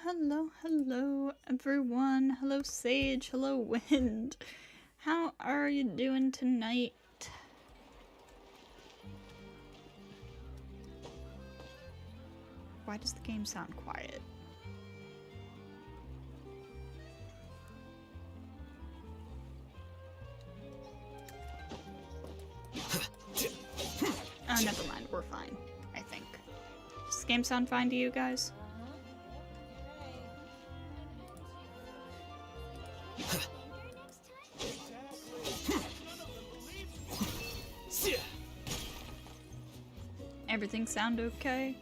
hello, everyone. Hello, Sage. Hello, Wind. How are you doing tonight? Why does the game sound quiet? Oh, never mind. We're fine, I think. Does the game sound fine to you guys? Everything sound okay?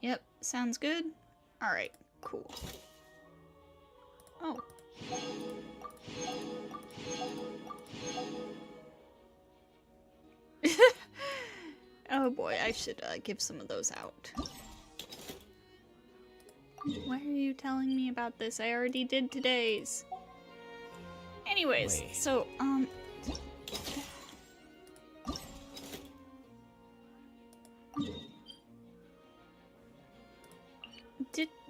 Yep, sounds good. Alright, cool. Oh. Oh boy, I should give some of those out. Why are you telling me about this? I already did today's. Anyways, Wait. so,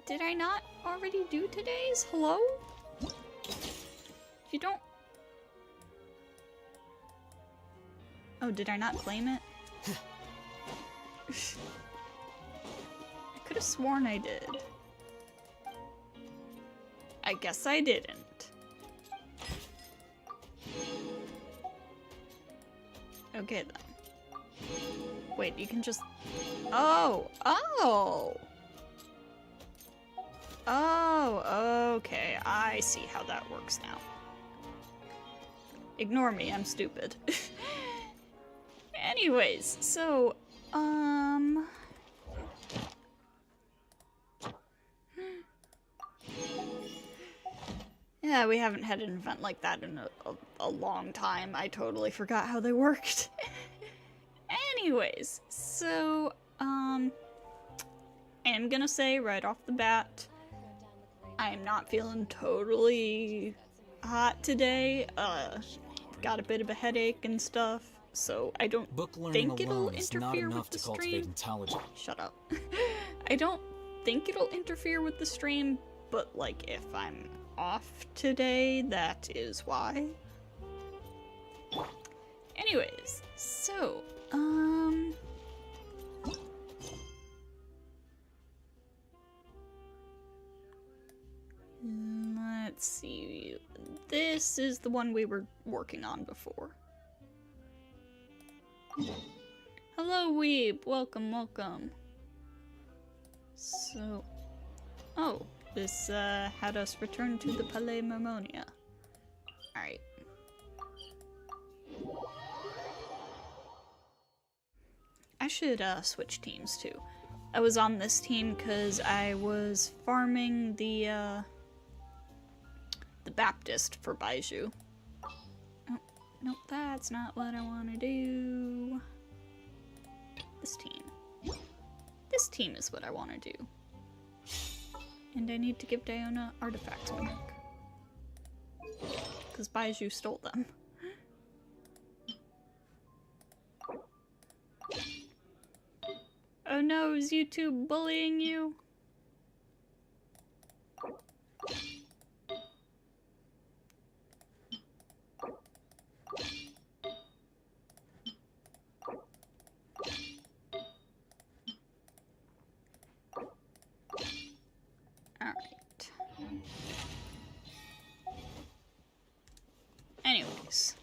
Did I not already do today's? Hello? You don't... Oh, did I not claim it? I could have sworn I did. I guess I didn't. Okay then. Wait, you can just... Oh! Oh! Oh, okay. I see how that works now. Ignore me, I'm stupid. Anyways, so, yeah, we haven't had an event like that in a long time. I totally forgot how they worked. Anyways, so, I am gonna say right off the bat, I am not feeling totally hot today. Got a bit of a headache and stuff, so I don't think it'll interfere with the stream. Shut up. I don't think it'll interfere with the stream, but like if I'm off today, that is why. Anyways, so, let's see. This is the one we were working on before. Hello, Weeb. Welcome, welcome. So... Oh, this had us return to the Palais Marmonia. Alright. I should switch teams too. I was on this team because I was farming the Baptist for Baiju. Oh, nope, that's not what I want to do. This team. This team is what I want to do. And I need to give Diona artifacts back. Because Baiju stole them. Oh no, is YouTube bullying you? Alright. Anyways.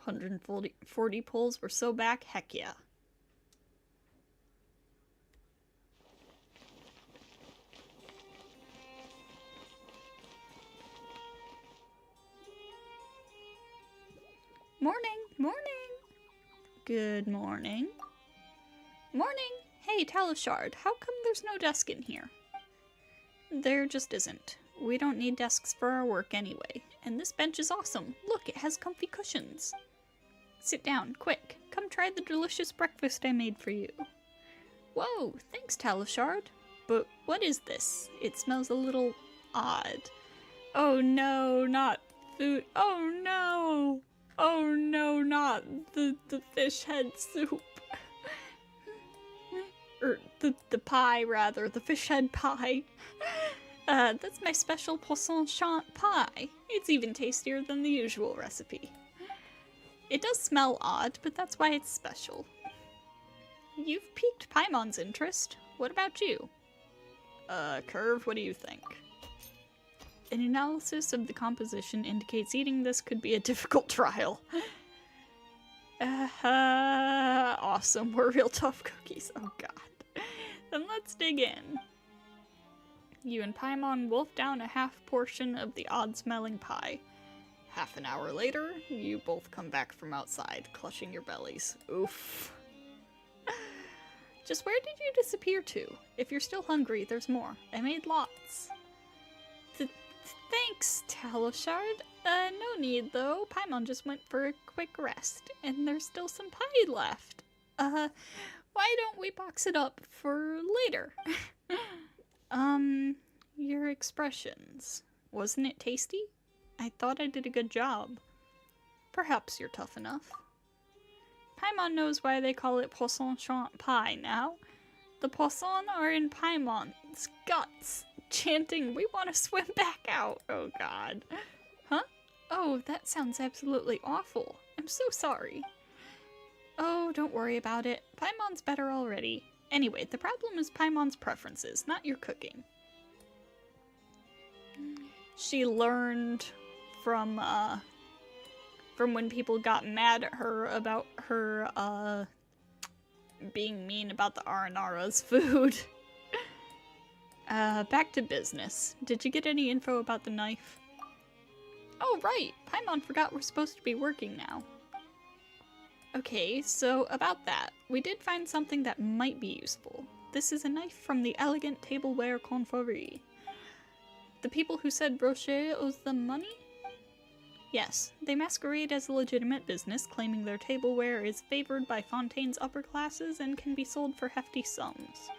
140 pulls, we're so back, heck yeah. Morning, morning. Good morning. Morning. Hey, Talishard, how come there's no desk in here? There just isn't. We don't need desks for our work anyway. And this bench is awesome. Look, it has comfy cushions. Sit down, quick. Come try the delicious breakfast I made for you. Whoa, thanks, Talishard. But what is this? It smells a little odd. Oh no, not food. Oh no! Oh no, not the fish head soup. Or the pie, rather. The fish head pie. That's my special poisson chant pie. It's even tastier than the usual recipe. It does smell odd, but that's why it's special. You've piqued Paimon's interest. What about you? Curve, what do you think? An analysis of the composition indicates eating this could be a difficult trial. Awesome, we're real tough cookies. Oh god. Then let's dig in. You and Paimon wolf down a half portion of the odd-smelling pie. Half an hour later, you both come back from outside, clutching your bellies. Oof. Just where did you disappear to? If you're still hungry, there's more. I made lots. Thanks, Talishard. No need, though. Paimon just went for a quick rest, and there's still some pie left. Why don't we box it up for later? Your expressions. Wasn't it tasty? I thought I did a good job. Perhaps you're tough enough. Paimon knows why they call it poisson chant pie now. The poisson are in Paimon's guts, chanting, "We want to swim back out." Oh god. Huh? Oh, that sounds absolutely awful. I'm so sorry. Oh, don't worry about it. Paimon's better already. Anyway, the problem is Paimon's preferences, not your cooking. She learned from when people got mad at her about her, being mean about the Aranara's food. Back to business. Did you get any info about the knife? Oh, right! Paimon forgot we're supposed to be working now. Okay, so about that, we did find something that might be useful. This is a knife from the Elegant Tableware Confiserie. The people who said Rocher owes them money? Yes, they masquerade as a legitimate business, claiming their tableware is favored by Fontaine's upper classes and can be sold for hefty sums.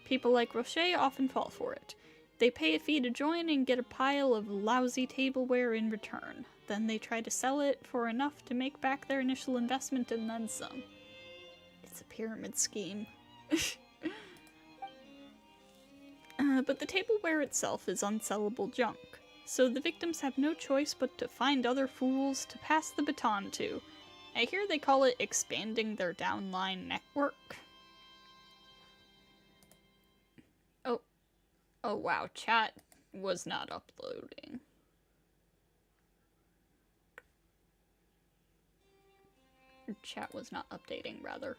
People like Rocher often fall for it. They pay a fee to join and get a pile of lousy tableware in return. Then they try to sell it for enough to make back their initial investment and then some. It's a pyramid scheme. But the tableware itself is unsellable junk, so the victims have no choice but to find other fools to pass the baton to. I hear they call it expanding their downline network. Oh wow, chat was not uploading. Chat was not updating, rather.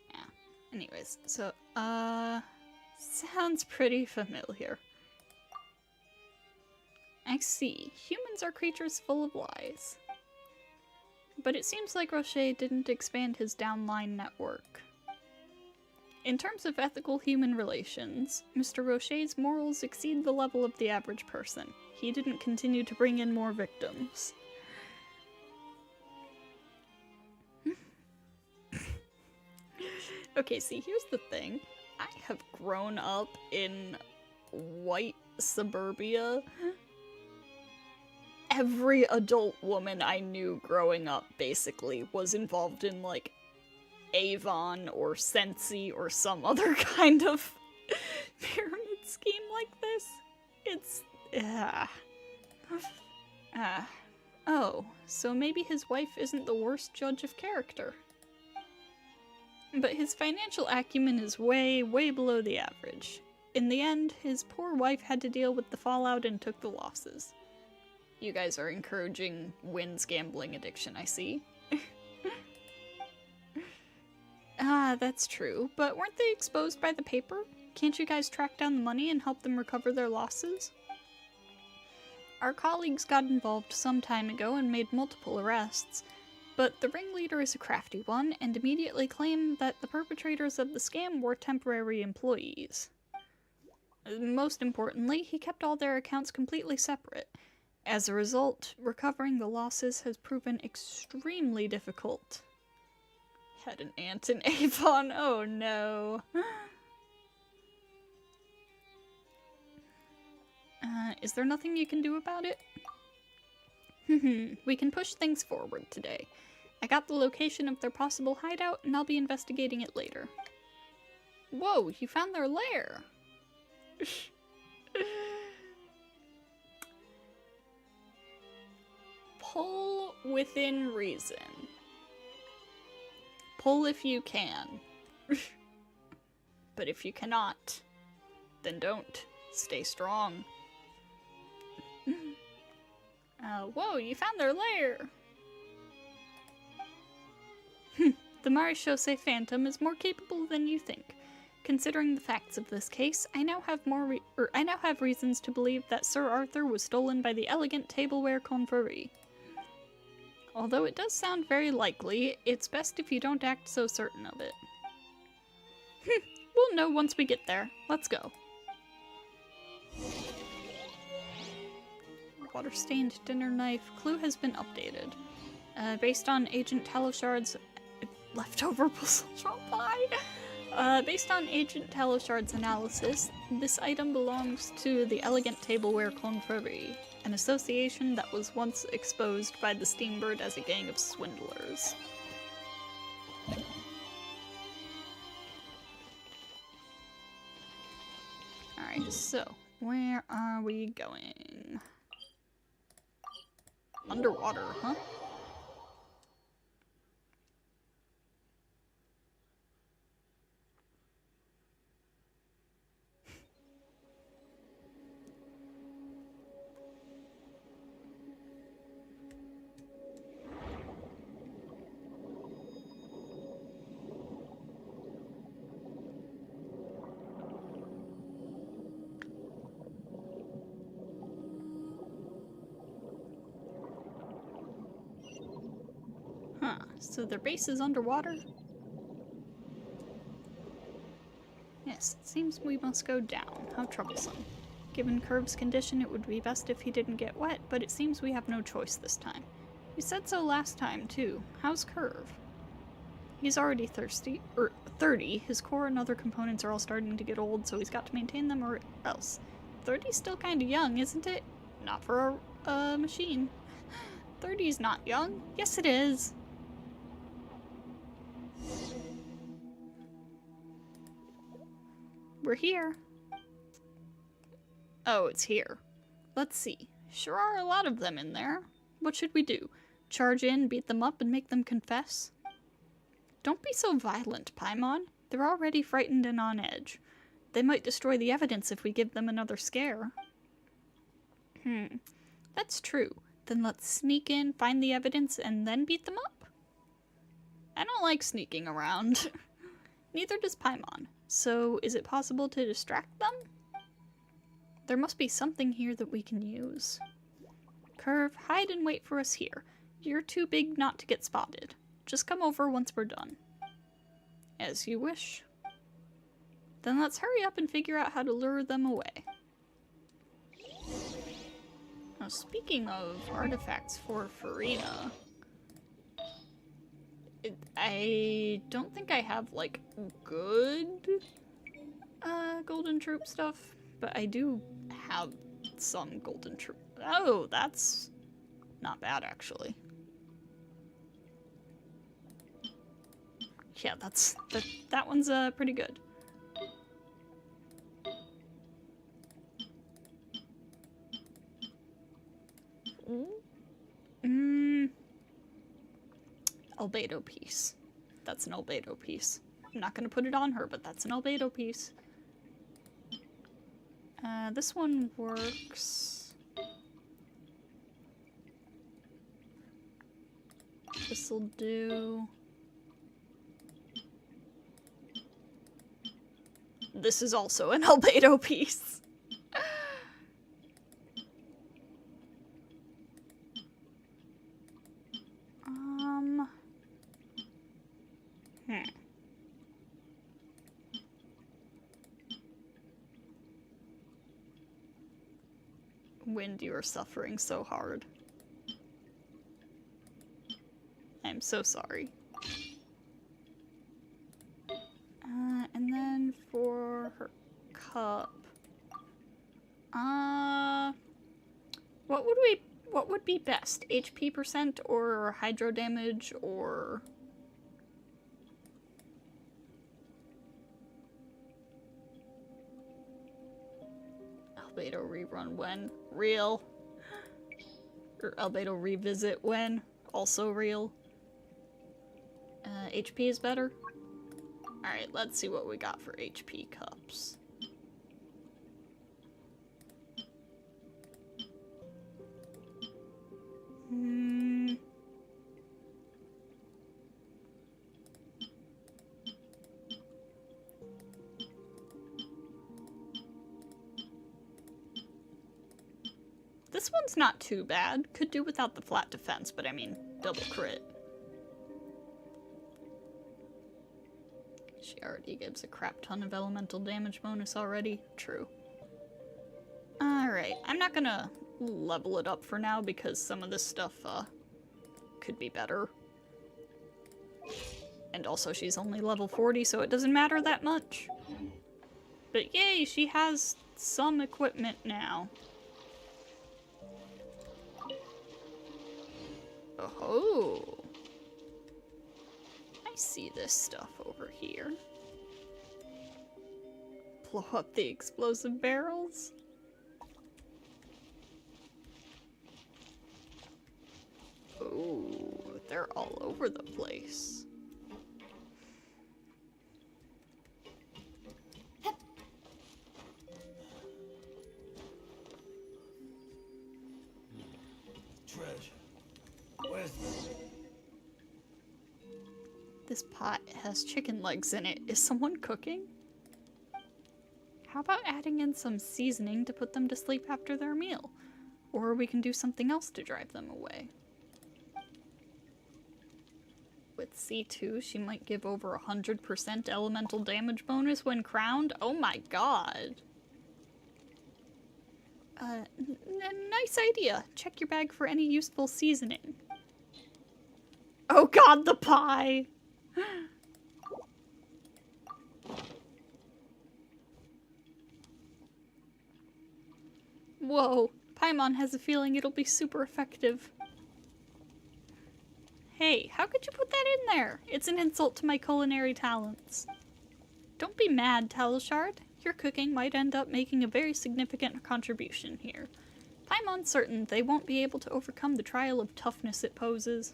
Yeah. Anyways, so, sounds pretty familiar. I see. Humans are creatures full of lies. But it seems like Rocher didn't expand his downline network. In terms of ethical human relations, Mr. Rocher's morals exceed the level of the average person. He didn't continue to bring in more victims. Okay, see, here's the thing. I have grown up in white suburbia. Every adult woman I knew growing up, basically, was involved in, like, Avon or Sensi or some other kind of pyramid scheme like this. It's... Oh, so maybe his wife isn't the worst judge of character. But his financial acumen is way, way below the average. In the end, his poor wife had to deal with the fallout and took the losses. You guys are encouraging Wynn's gambling addiction, I see. That's true, but weren't they exposed by the paper? Can't you guys track down the money and help them recover their losses? Our colleagues got involved some time ago and made multiple arrests, but the ringleader is a crafty one and immediately claimed that the perpetrators of the scam were temporary employees. Most importantly, he kept all their accounts completely separate. As a result, recovering the losses has proven extremely difficult. Had an ant in Avon, oh no. Is there nothing you can do about it? We can push things forward today. I got the location of their possible hideout, and I'll be investigating it later. Whoa, you found their lair! Pull within reason. Pull if you can. But if you cannot, then don't. Stay strong. Whoa, you found their lair! The Marechaussee Phantom is more capable than you think. Considering the facts of this case, I now have reasons to believe that Sir Arthur was stolen by the elegant tableware confrérie. Although it does sound very likely, it's best if you don't act so certain of it. We'll know once we get there. Let's go. Water-stained dinner knife. Clue has been updated. Based on Agent Talishard's leftover Bouchon pie. Based on Agent Talishard's analysis, this item belongs to the Elegant Tableware Confrérie, an association that was once exposed by the Steambird as a gang of swindlers. Alright, so, where are we going? Underwater, huh? Huh, so their base is underwater? Yes, it seems we must go down. How troublesome. Given Curb's condition, it would be best if he didn't get wet, but it seems we have no choice this time. You said so last time, too. How's Curve? He's already 30. His core and other components are all starting to get old, so he's got to maintain them or else. 30's still kinda young, isn't it? Not for a machine. 30's not young. Yes, it is. We're here. Oh, it's here. Let's see. Sure are a lot of them in there. What should we do? Charge in, beat them up, and make them confess? Don't be so violent, Paimon. They're already frightened and on edge. They might destroy the evidence if we give them another scare. That's true. Then let's sneak in, find the evidence, and then beat them up? I don't like sneaking around. Neither does Paimon. So, is it possible to distract them? There must be something here that we can use. Curve, hide and wait for us here. You're too big not to get spotted. Just come over once we're done. As you wish. Then let's hurry up and figure out how to lure them away. Now, speaking of artifacts for Farina, I don't think I have, like, good Golden Troop stuff, but I do have some Golden Troop. Oh, that's not bad, actually. Yeah, that one's pretty good. Albedo piece. That's an albedo piece. I'm not gonna put it on her, but that's an albedo piece. This one works. This'll do. This is also an albedo piece. Wind, you are suffering so hard. I'm so sorry. And then for her cup... What would be best? HP percent or hydro damage or... Albedo rerun when? Real. Or Albedo revisit when? Also real. HP is better? Alright, let's see what we got for HP cups. This one's not too bad. Could do without the flat defense, but I mean, double crit. She already gives a crap ton of elemental damage bonus already. True. Alright, I'm not gonna level it up for now because some of this stuff, could be better. And also she's only level 40, so it doesn't matter that much. But yay, she has some equipment now. Oh, I see this stuff over here. Blow up the explosive barrels. Oh, they're all over the place. Treasure. Where's the... This pot has chicken legs in it. Is someone cooking? How about adding in some seasoning to put them to sleep after their meal? Or we can do something else to drive them away. With C2, she might give over 100% elemental damage bonus when crowned. Oh my god. Nice idea. Check your bag for any useful seasoning. Oh god, the pie! Whoa, Paimon has a feeling it'll be super effective. Hey, how could you put that in there? It's an insult to my culinary talents. Don't be mad, Talishard. Your cooking might end up making a very significant contribution here. Paimon's certain they won't be able to overcome the trial of toughness it poses.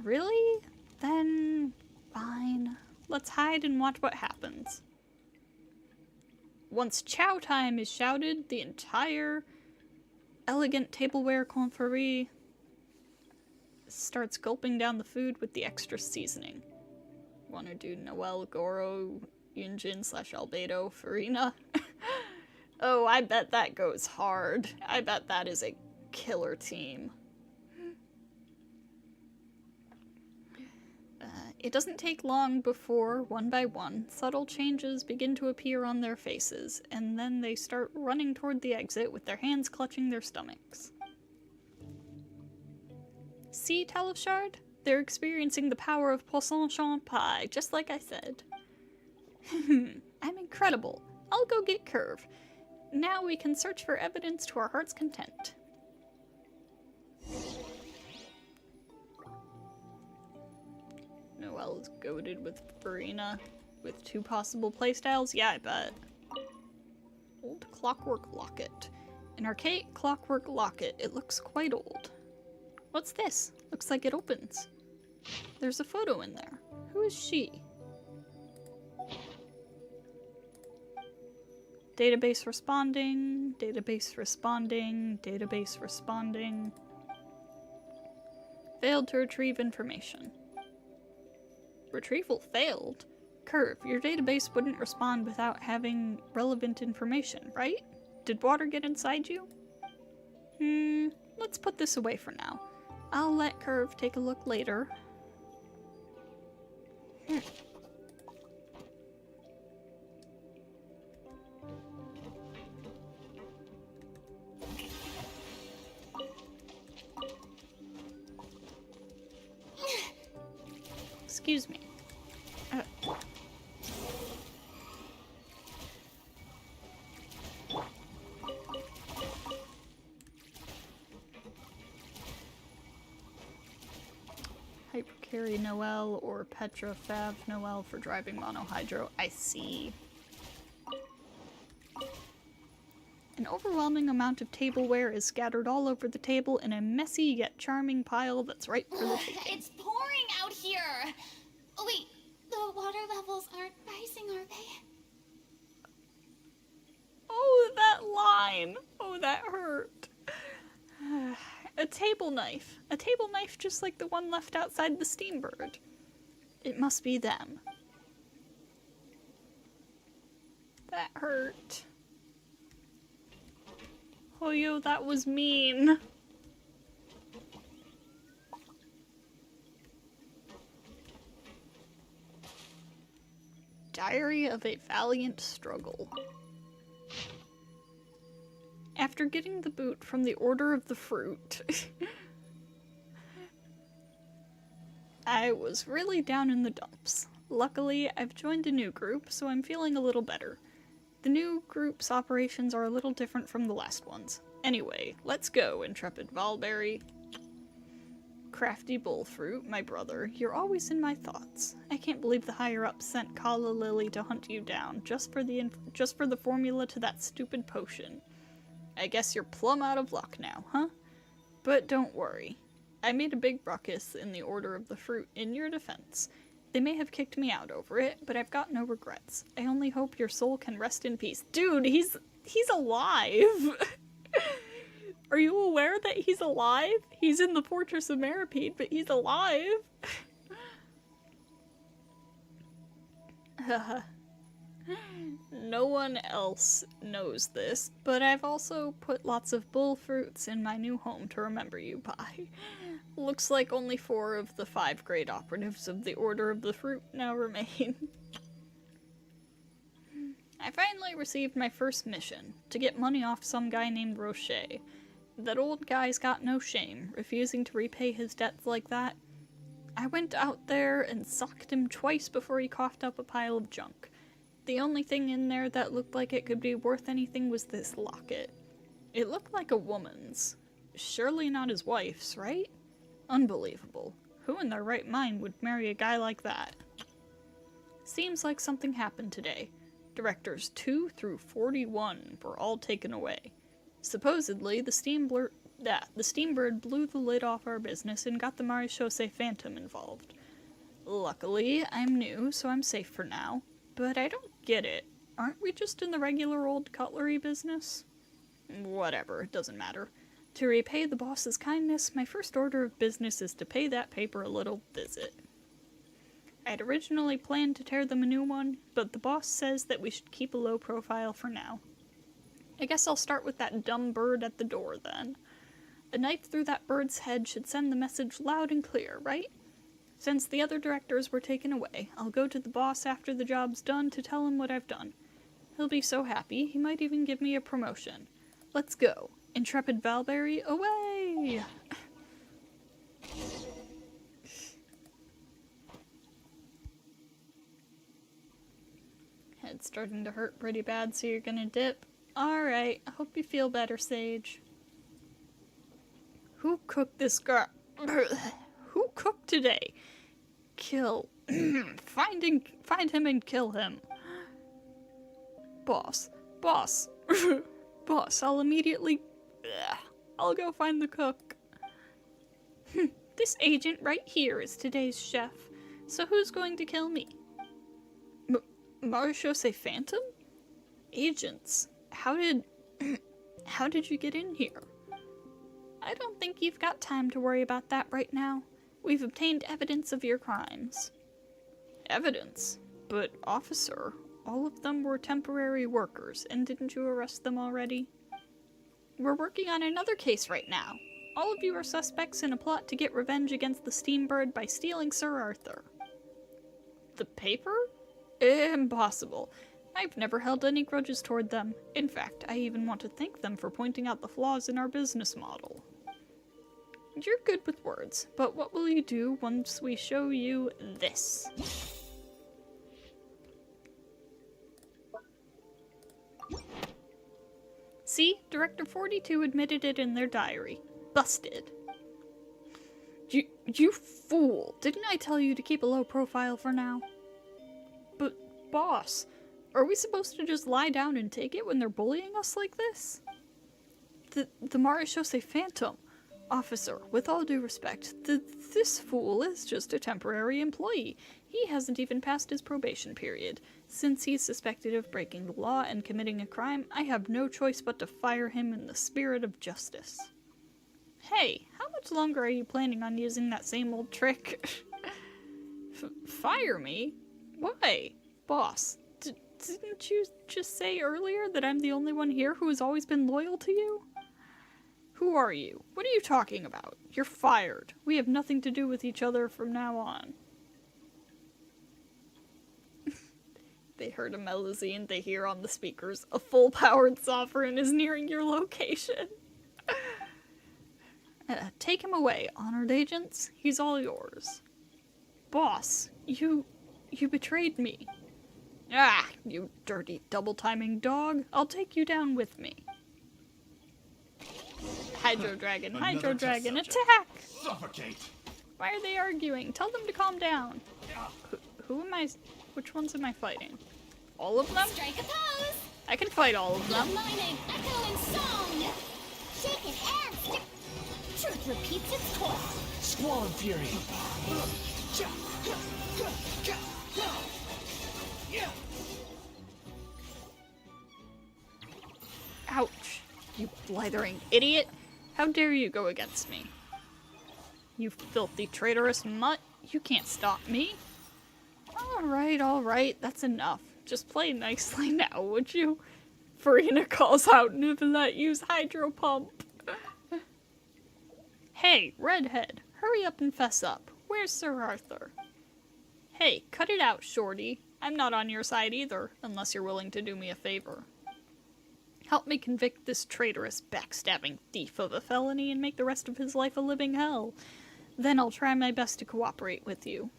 Really? Then... fine. Let's hide and watch what happens. Once chow time is shouted, the entire elegant tableware confrérie starts gulping down the food with the extra seasoning. Wanna do Noel, Goro, Yunjin / Albedo, Farina? Oh, I bet that goes hard. I bet that is a killer team. It doesn't take long before, one by one, subtle changes begin to appear on their faces, and then they start running toward the exit with their hands clutching their stomachs. See, Talishard? They're experiencing the power of poisson champai, just like I said. I'm incredible. I'll go get Curve. Now we can search for evidence to our heart's content. Noelle is goated with Farina, with 2 possible playstyles? Yeah, I bet. Old clockwork locket. An archaic clockwork locket. It looks quite old. What's this? Looks like it opens. There's a photo in there. Who is she? Database responding, database responding, database responding. Failed to retrieve information. Retrieval failed? Curve, your database wouldn't respond without having relevant information, right? Did water get inside you? Let's put this away for now. I'll let Curve take a look later. Excuse me. Hypercarry Noel or Petra Fav Noel for driving monohydro. I see. An overwhelming amount of tableware is scattered all over the table in a messy yet charming pile that's ripe for the taking. It's pouring out here! Oh wait, the water levels aren't rising, are they? Oh, that line! Oh, that hurt. A table knife. A table knife just like the one left outside the Steambird. It must be them. That hurt. Oh, yo, that was mean. Diary of a Valiant Struggle. After getting the boot from the Order of the Fruit, I was really down in the dumps. Luckily, I've joined a new group, so I'm feeling a little better. The new group's operations are a little different from the last ones. Anyway, let's go, Intrepid Valberry. Crafty Bullfruit, my brother, you're always in my thoughts. I can't believe the higher-ups sent Kala Lily to hunt you down, just for the formula to that stupid potion. I guess you're plumb out of luck now, huh? But don't worry. I made a big ruckus in the Order of the Fruit in your defense. They may have kicked me out over it, but I've got no regrets. I only hope your soul can rest in peace. Dude, he's alive! Are you aware that he's alive? He's in the Fortress of Maripede, but he's alive! No one else knows this, but I've also put lots of bull fruits in my new home to remember you by. Looks like only 4 of the 5 great operatives of the Order of the Fruit now remain. I finally received my first mission, to get money off some guy named Rocher. That old guy's got no shame, refusing to repay his debts like that. I went out there and socked him twice before he coughed up a pile of junk. The only thing in there that looked like it could be worth anything was this locket. It looked like a woman's. Surely not his wife's, right? Unbelievable. Who in their right mind would marry a guy like that? Seems like something happened today. Directors 2 through 41 were all taken away. Supposedly, the Steambird blew the lid off our business and got the Marechaussee Phantom involved. Luckily, I'm new, so I'm safe for now. But I don't get it. Aren't we just in the regular old cutlery business? Whatever, it doesn't matter. To repay the boss's kindness, my first order of business is to pay that paper a little visit. I'd originally planned to tear them a new one, but the boss says that we should keep a low profile for now. I guess I'll start with that dumb bird at the door, then. A knife through that bird's head should send the message loud and clear, right? Since the other directors were taken away, I'll go to the boss after the job's done to tell him what I've done. He'll be so happy, he might even give me a promotion. Let's go. Intrepid Valberry, away! Head's starting to hurt pretty bad, so you're gonna dip. Alright, I hope you feel better, Sage. Who cooked this Who cooked today? Kill. Find him and kill him. Boss. Boss. Boss, I'll immediately... I'll go find the cook. This agent right here is today's chef. So who's going to kill me? Marechaussee Phantom? Agents. How did you get in here? I don't think you've got time to worry about that right now. We've obtained evidence of your crimes. Evidence? But, officer, all of them were temporary workers, and didn't you arrest them already? We're working on another case right now. All of you are suspects in a plot to get revenge against the Steambird by stealing Sir Arthur. The paper? Impossible. I've never held any grudges toward them. In fact, I even want to thank them for pointing out the flaws in our business model. You're good with words, but what will you do once we show you this? See? Director 42 admitted it in their diary. Busted. You fool! Didn't I tell you to keep a low profile for now? But, boss, are we supposed to just lie down and take it when they're bullying us like this? The Marechaussee Phantom. Officer, with all due respect, this fool is just a temporary employee. He hasn't even passed his probation period. Since he's suspected of breaking the law and committing a crime, I have no choice but to fire him in the spirit of justice. Hey, how much longer are you planning on using that same old trick? Fire me? Why? Boss, didn't you just say earlier that I'm the only one here who has always been loyal to you? Who are you? What are you talking about? You're fired. We have nothing to do with each other from now on. They heard a melusine. They hear on the speakers, a full-powered sovereign is nearing your location. Take him away, honored agents. He's all yours. Boss, you betrayed me. Ah, you dirty double-timing dog. I'll take you down with me. Hydro Dragon, Hydro Dragon, attack! Suffocate! Why are they arguing? Tell them to calm down. Who am I? Which ones am I fighting? All of them? Strike a pose! I can fight all of them. Mining, echo and song! Shake it and skip! Truth repeats its course. Squall and fury! Ouch. You blithering idiot. How dare you go against me? You filthy traitorous mutt. You can't stop me. Alright, that's enough. Just play nicely now, would you? Farina calls out, Nicolette, use hydro pump. Hey, redhead, hurry up and fess up. Where's Sir Arthur? Hey, cut it out, shorty. I'm not on your side either, unless you're willing to do me a favor. Help me convict this traitorous, backstabbing thief of a felony and make the rest of his life a living hell. Then I'll try my best to cooperate with you.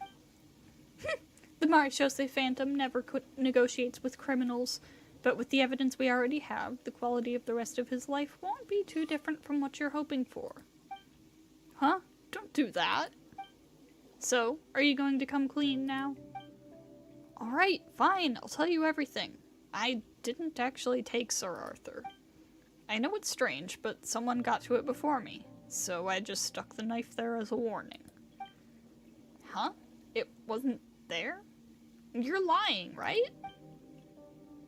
The Marechaussee Phantom never negotiates with criminals, but with the evidence we already have, the quality of the rest of his life won't be too different from what you're hoping for. Huh? Don't do that. So, are you going to come clean now? Alright, fine, I'll tell you everything. I didn't actually take Sir Arthur. I know it's strange, but someone got to it before me, so I just stuck the knife there as a warning. Huh? It wasn't there? You're lying, right?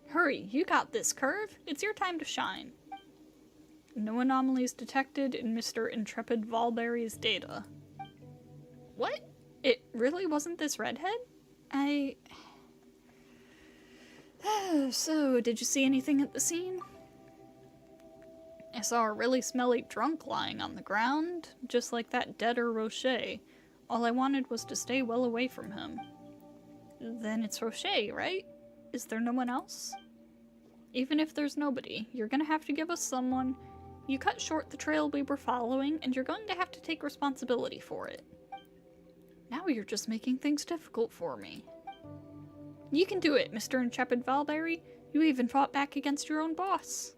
Hurry, you got this, Curve. It's your time to shine. No anomalies detected in Mr. Intrepid Valberry's data. What? It really wasn't this redhead? So, did you see anything at the scene? I saw a really smelly drunk lying on the ground, just like that deader Rocher. All I wanted was to stay well away from him. Then it's Rocher, right? Is there no one else? Even if there's nobody, you're gonna have to give us someone. You cut short the trail we were following, and you're going to have to take responsibility for it. Now you're just making things difficult for me. You can do it, Mr. Intrepid Valberry. You even fought back against your own boss.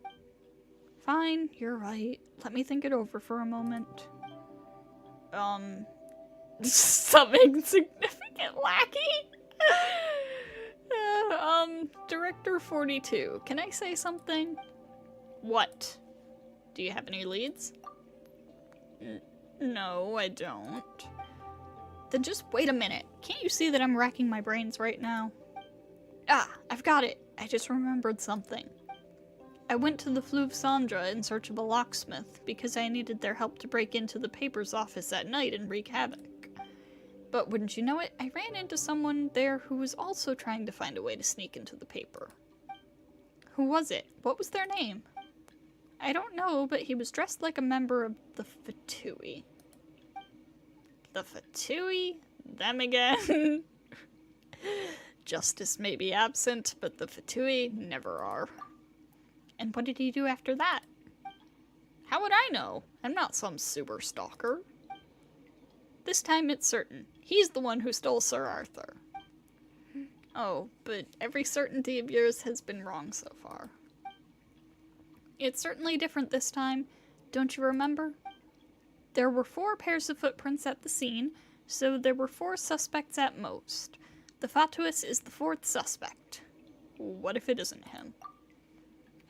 Fine, you're right. Let me think it over for a moment. Some insignificant lackey? Director 42, can I say something? What? Do you have any leads? No, I don't. Then just wait a minute. Can't you see that I'm racking my brains right now? Ah, I've got it. I just remembered something. I went to the Fleuve Cendra in search of a locksmith because I needed their help to break into the paper's office at night and wreak havoc. But wouldn't you know it, I ran into someone there who was also trying to find a way to sneak into the paper. Who was it? What was their name? I don't know, but he was dressed like a member of the Fatui. The Fatui? Them again? Justice may be absent, but the Fatui never are. And what did he do after that? How would I know? I'm not some super stalker. This time it's certain. He's the one who stole Sir Arthur. Oh, but every certainty of yours has been wrong so far. It's certainly different this time. Don't you remember? There were 4 pairs of footprints at the scene, so there were 4 suspects at most. The fatuous is the 4th suspect. What if it isn't him?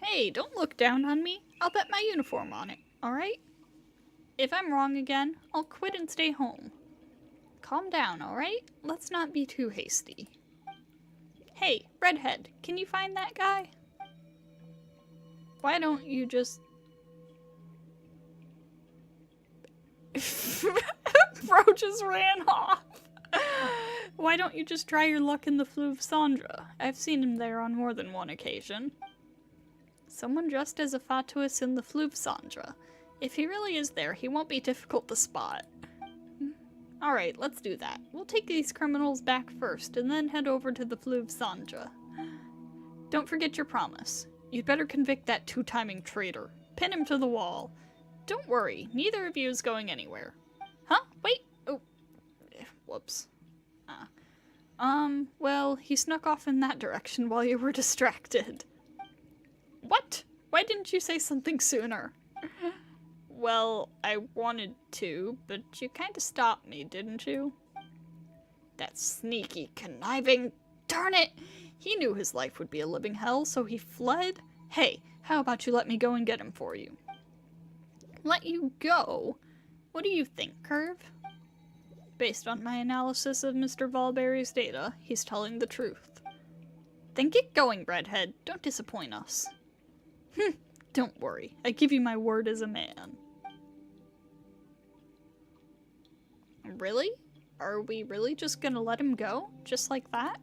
Hey, don't look down on me. I'll bet my uniform on it, alright? If I'm wrong again, I'll quit and stay home. Calm down, alright? Let's not be too hasty. Hey, redhead, can you find that guy? Why don't you just... Bro just ran off. Why don't you just try your luck in the Fleuve Cendra? I've seen him there on more than one occasion. Someone dressed as a fatuous in the Fleuve Cendra. If he really is there, he won't be difficult to spot. Alright, let's do that. We'll take these criminals back first, and then head over to the Fleuve Cendra. Don't forget your promise. You'd better convict that 2-timing traitor. Pin him to the wall. Don't worry, neither of you is going anywhere. Huh? Wait! Oh. Whoops. Well, he snuck off in that direction while you were distracted. What? Why didn't you say something sooner? Well, I wanted to, but you kinda stopped me, didn't you? That sneaky, conniving... Darn it! He knew his life would be a living hell, so he fled? Hey, how about you let me go and get him for you? Let you go? What do you think, Curve? Based on my analysis of Mr. Valberry's data, he's telling the truth. Then get going, redhead. Don't disappoint us. Don't worry. I give you my word as a man. Really? Are we really just gonna let him go? Just like that?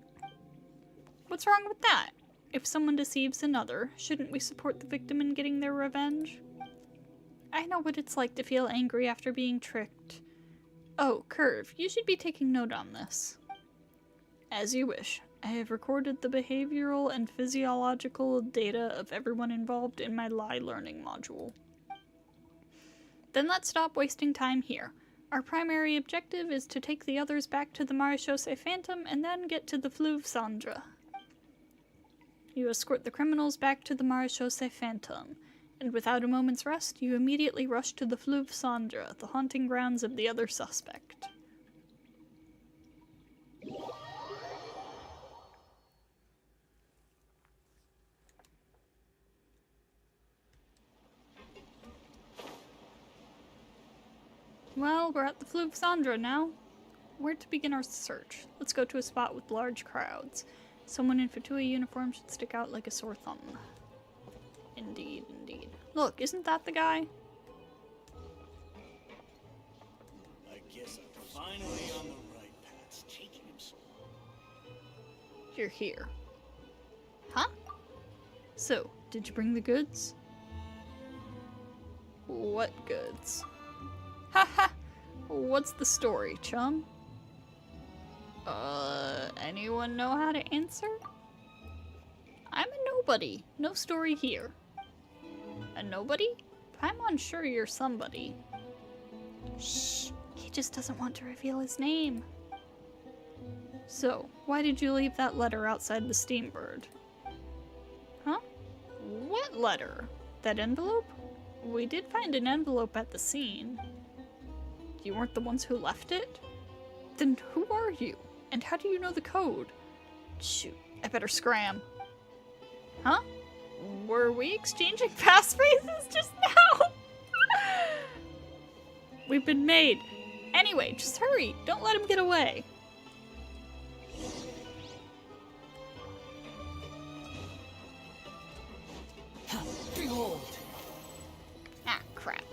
What's wrong with that? If someone deceives another, shouldn't we support the victim in getting their revenge? I know what it's like to feel angry after being tricked. Oh, Curve, you should be taking note on this. As you wish. I have recorded the behavioral and physiological data of everyone involved in my lie learning module. Then let's stop wasting time here. Our primary objective is to take the others back to the Maréchaussée Phantom and then get to the Fleuve Cendra. You escort the criminals back to the Maréchaussée Phantom, and without a moment's rest, you immediately rush to the Fleuve Cendra, the haunting grounds of the other suspect. Well, we're at the Fleuve Cendra now. Where to begin our search? Let's go to a spot with large crowds. Someone in Fatui uniform should stick out like a sore thumb. Indeed, indeed. Look, isn't that the guy? I guess I'm finally on the right path. It's taking him so long. You're here. Huh? So, did you bring the goods? What goods? Haha! What's the story, chum? Anyone know how to answer? I'm a nobody. No story here. A nobody? I'm unsure you're somebody. Shh! He just doesn't want to reveal his name. So, why did you leave that letter outside the Steambird? Huh? What letter? That envelope? We did find an envelope at the scene. You weren't the ones who left it? Then who are you? And how do you know the code? Shoot, I better scram. Huh? Were we exchanging passphrases just now? We've been made. Anyway, just hurry. Don't let him get away. Behold! Ah, crap.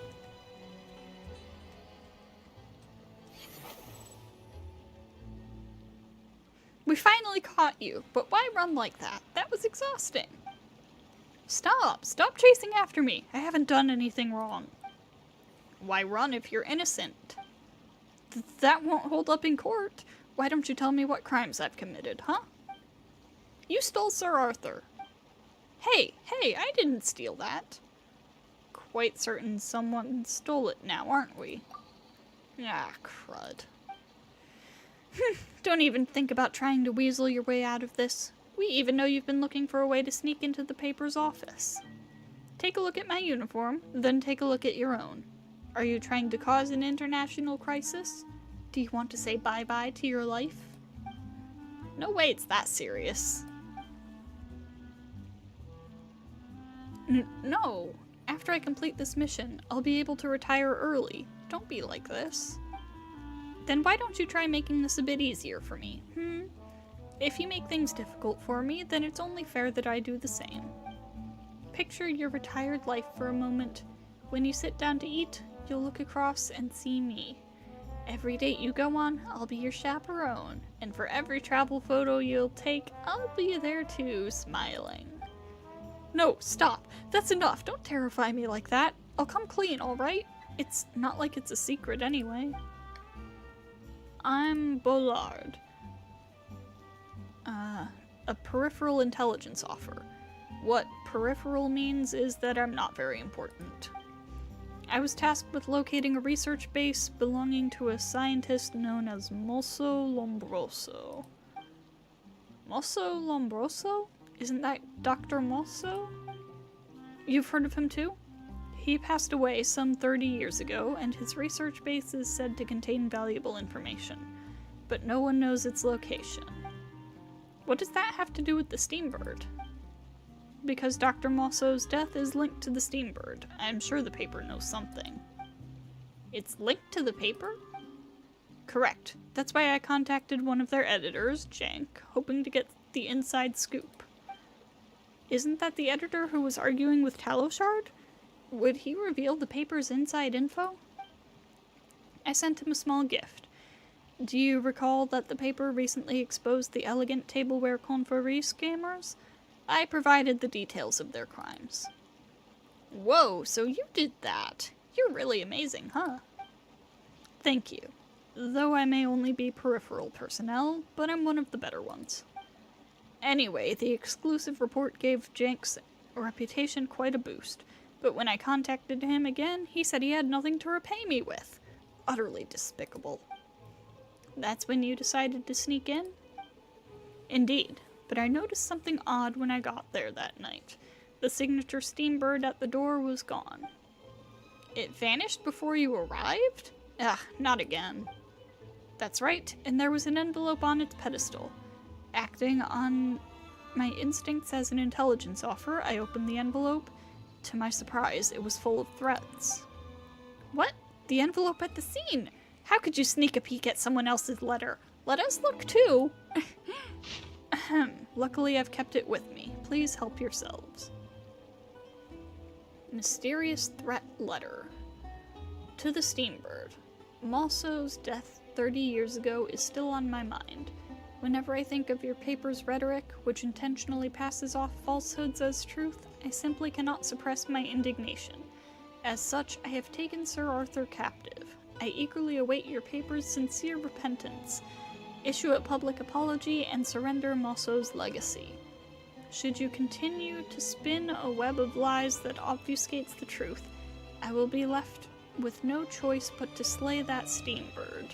We finally caught you, but why run like that? That was exhausting. Stop! Stop chasing after me! I haven't done anything wrong. Why run if you're innocent? That won't hold up in court. Why don't you tell me what crimes I've committed, huh? You stole Sir Arthur. Hey, I didn't steal that. Quite certain someone stole it now, aren't we? Ah, crud. Don't even think about trying to weasel your way out of this. We even know you've been looking for a way to sneak into the paper's office. Take a look at my uniform, then take a look at your own. Are you trying to cause an international crisis? Do you want to say bye-bye to your life? No way it's that serious. No. After I complete this mission, I'll be able to retire early. Don't be like this. Then why don't you try making this a bit easier for me, If you make things difficult for me, then it's only fair that I do the same. Picture your retired life for a moment. When you sit down to eat, you'll look across and see me. Every date you go on, I'll be your chaperone, and for every travel photo you'll take, I'll be there too, smiling. No, stop. That's enough. Don't terrify me like that. I'll come clean, alright? It's not like it's a secret anyway. I'm Bollard. A peripheral intelligence offer. What peripheral means is that I'm not very important. I was tasked with locating a research base belonging to a scientist known as Mosso Lombroso. Mosso Lombroso? Isn't that Dr. Mosso? You've heard of him too? He passed away some 30 years ago, and his research base is said to contain valuable information, but no one knows its location. What does that have to do with the Steambird? Because Dr. Mosso's death is linked to the Steambird. I'm sure the paper knows something. It's linked to the paper? Correct. That's why I contacted one of their editors, Jank, hoping to get the inside scoop. Isn't that the editor who was arguing with Taloshard? Would he reveal the paper's inside info? I sent him a small gift. Do you recall that the paper recently exposed the elegant tableware Conferee scammers? I provided the details of their crimes. Whoa, so you did that. You're really amazing, huh? Thank you. Though I may only be peripheral personnel, but I'm one of the better ones. Anyway, the exclusive report gave Jank's reputation quite a boost, but when I contacted him again, he said he had nothing to repay me with. Utterly despicable. That's when you decided to sneak in? Indeed, but I noticed something odd when I got there that night. The signature Steambird at the door was gone. It vanished before you arrived? Ah, not again. That's right, and there was an envelope on its pedestal. Acting on my instincts as an intelligence offer, I opened the envelope. To my surprise, it was full of threats. What? The envelope at the scene? How could you sneak a peek at someone else's letter? Let us look too. Luckily, I've kept it with me. Please help yourselves. Mysterious threat letter. To the Steambird. Mosso's death 30 years ago is still on my mind. Whenever I think of your paper's rhetoric, which intentionally passes off falsehoods as truth, I simply cannot suppress my indignation. As such, I have taken Sir Arthur captive. I eagerly await your paper's sincere repentance. Issue a public apology and surrender Mosso's legacy. Should you continue to spin a web of lies that obfuscates the truth, I will be left with no choice but to slay that Steambird.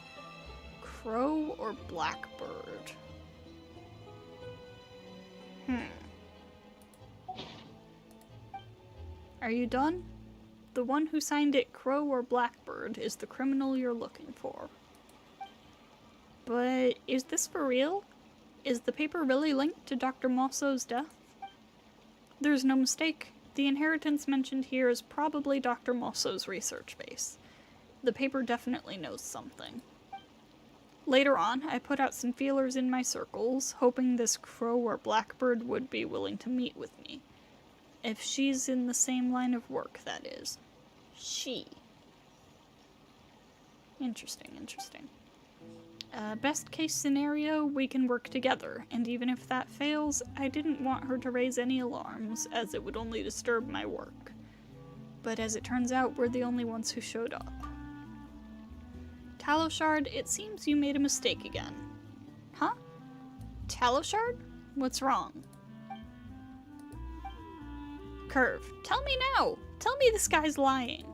Crow or blackbird? Are you done? The one who signed it Crow or Blackbird is the criminal you're looking for. But is this for real? Is the paper really linked to Dr. Mosso's death? There's no mistake. The inheritance mentioned here is probably Dr. Mosso's research base. The paper definitely knows something. Later on, I put out some feelers in my circles, hoping this Crow or Blackbird would be willing to meet with me. If she's in the same line of work, that is. She. Interesting. Best case scenario, we can work together, and even if that fails, I didn't want her to raise any alarms, as it would only disturb my work. But as it turns out, we're the only ones who showed up. Taloshard, it seems you made a mistake again. Huh? Taloshard? What's wrong? Curve, tell me now! Tell me this guy's lying.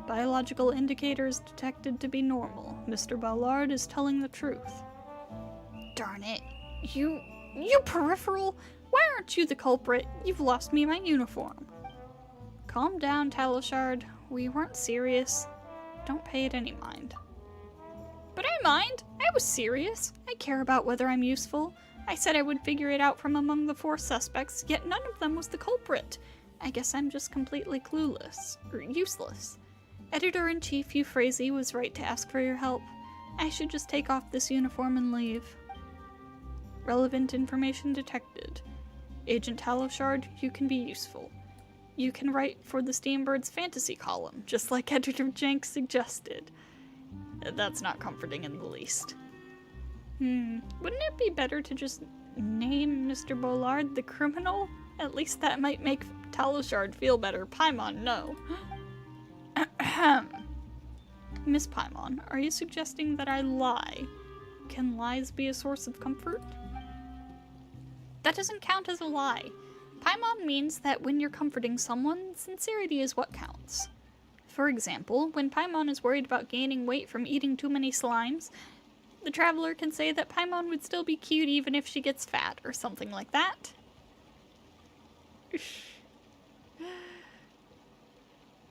Biological indicators detected to be normal. Mr. Ballard is telling the truth. Darn it. You peripheral? Why aren't you the culprit? You've lost me my uniform. Calm down, Talishard. We weren't serious. Don't pay it any mind. But I mind. I was serious. I care about whether I'm useful. I said I would figure it out from among the 4 suspects, yet none of them was the culprit. I guess I'm just completely clueless. Or useless. Editor-in-Chief Euphrasie was right to ask for your help. I should just take off this uniform and leave. Relevant information detected. Agent Talishard, you can be useful. You can write for the Steambird's fantasy column, just like Editor Jenks suggested. That's not comforting in the least. Wouldn't it be better to just name Mr. Bollard the criminal? At least that might make Talishard feel better. Paimon, no. Miss Paimon, are you suggesting that I lie? Can lies be a source of comfort? That doesn't count as a lie. Paimon means that when you're comforting someone, sincerity is what counts. For example, when Paimon is worried about gaining weight from eating too many slimes, the traveler can say that Paimon would still be cute even if she gets fat, or something like that.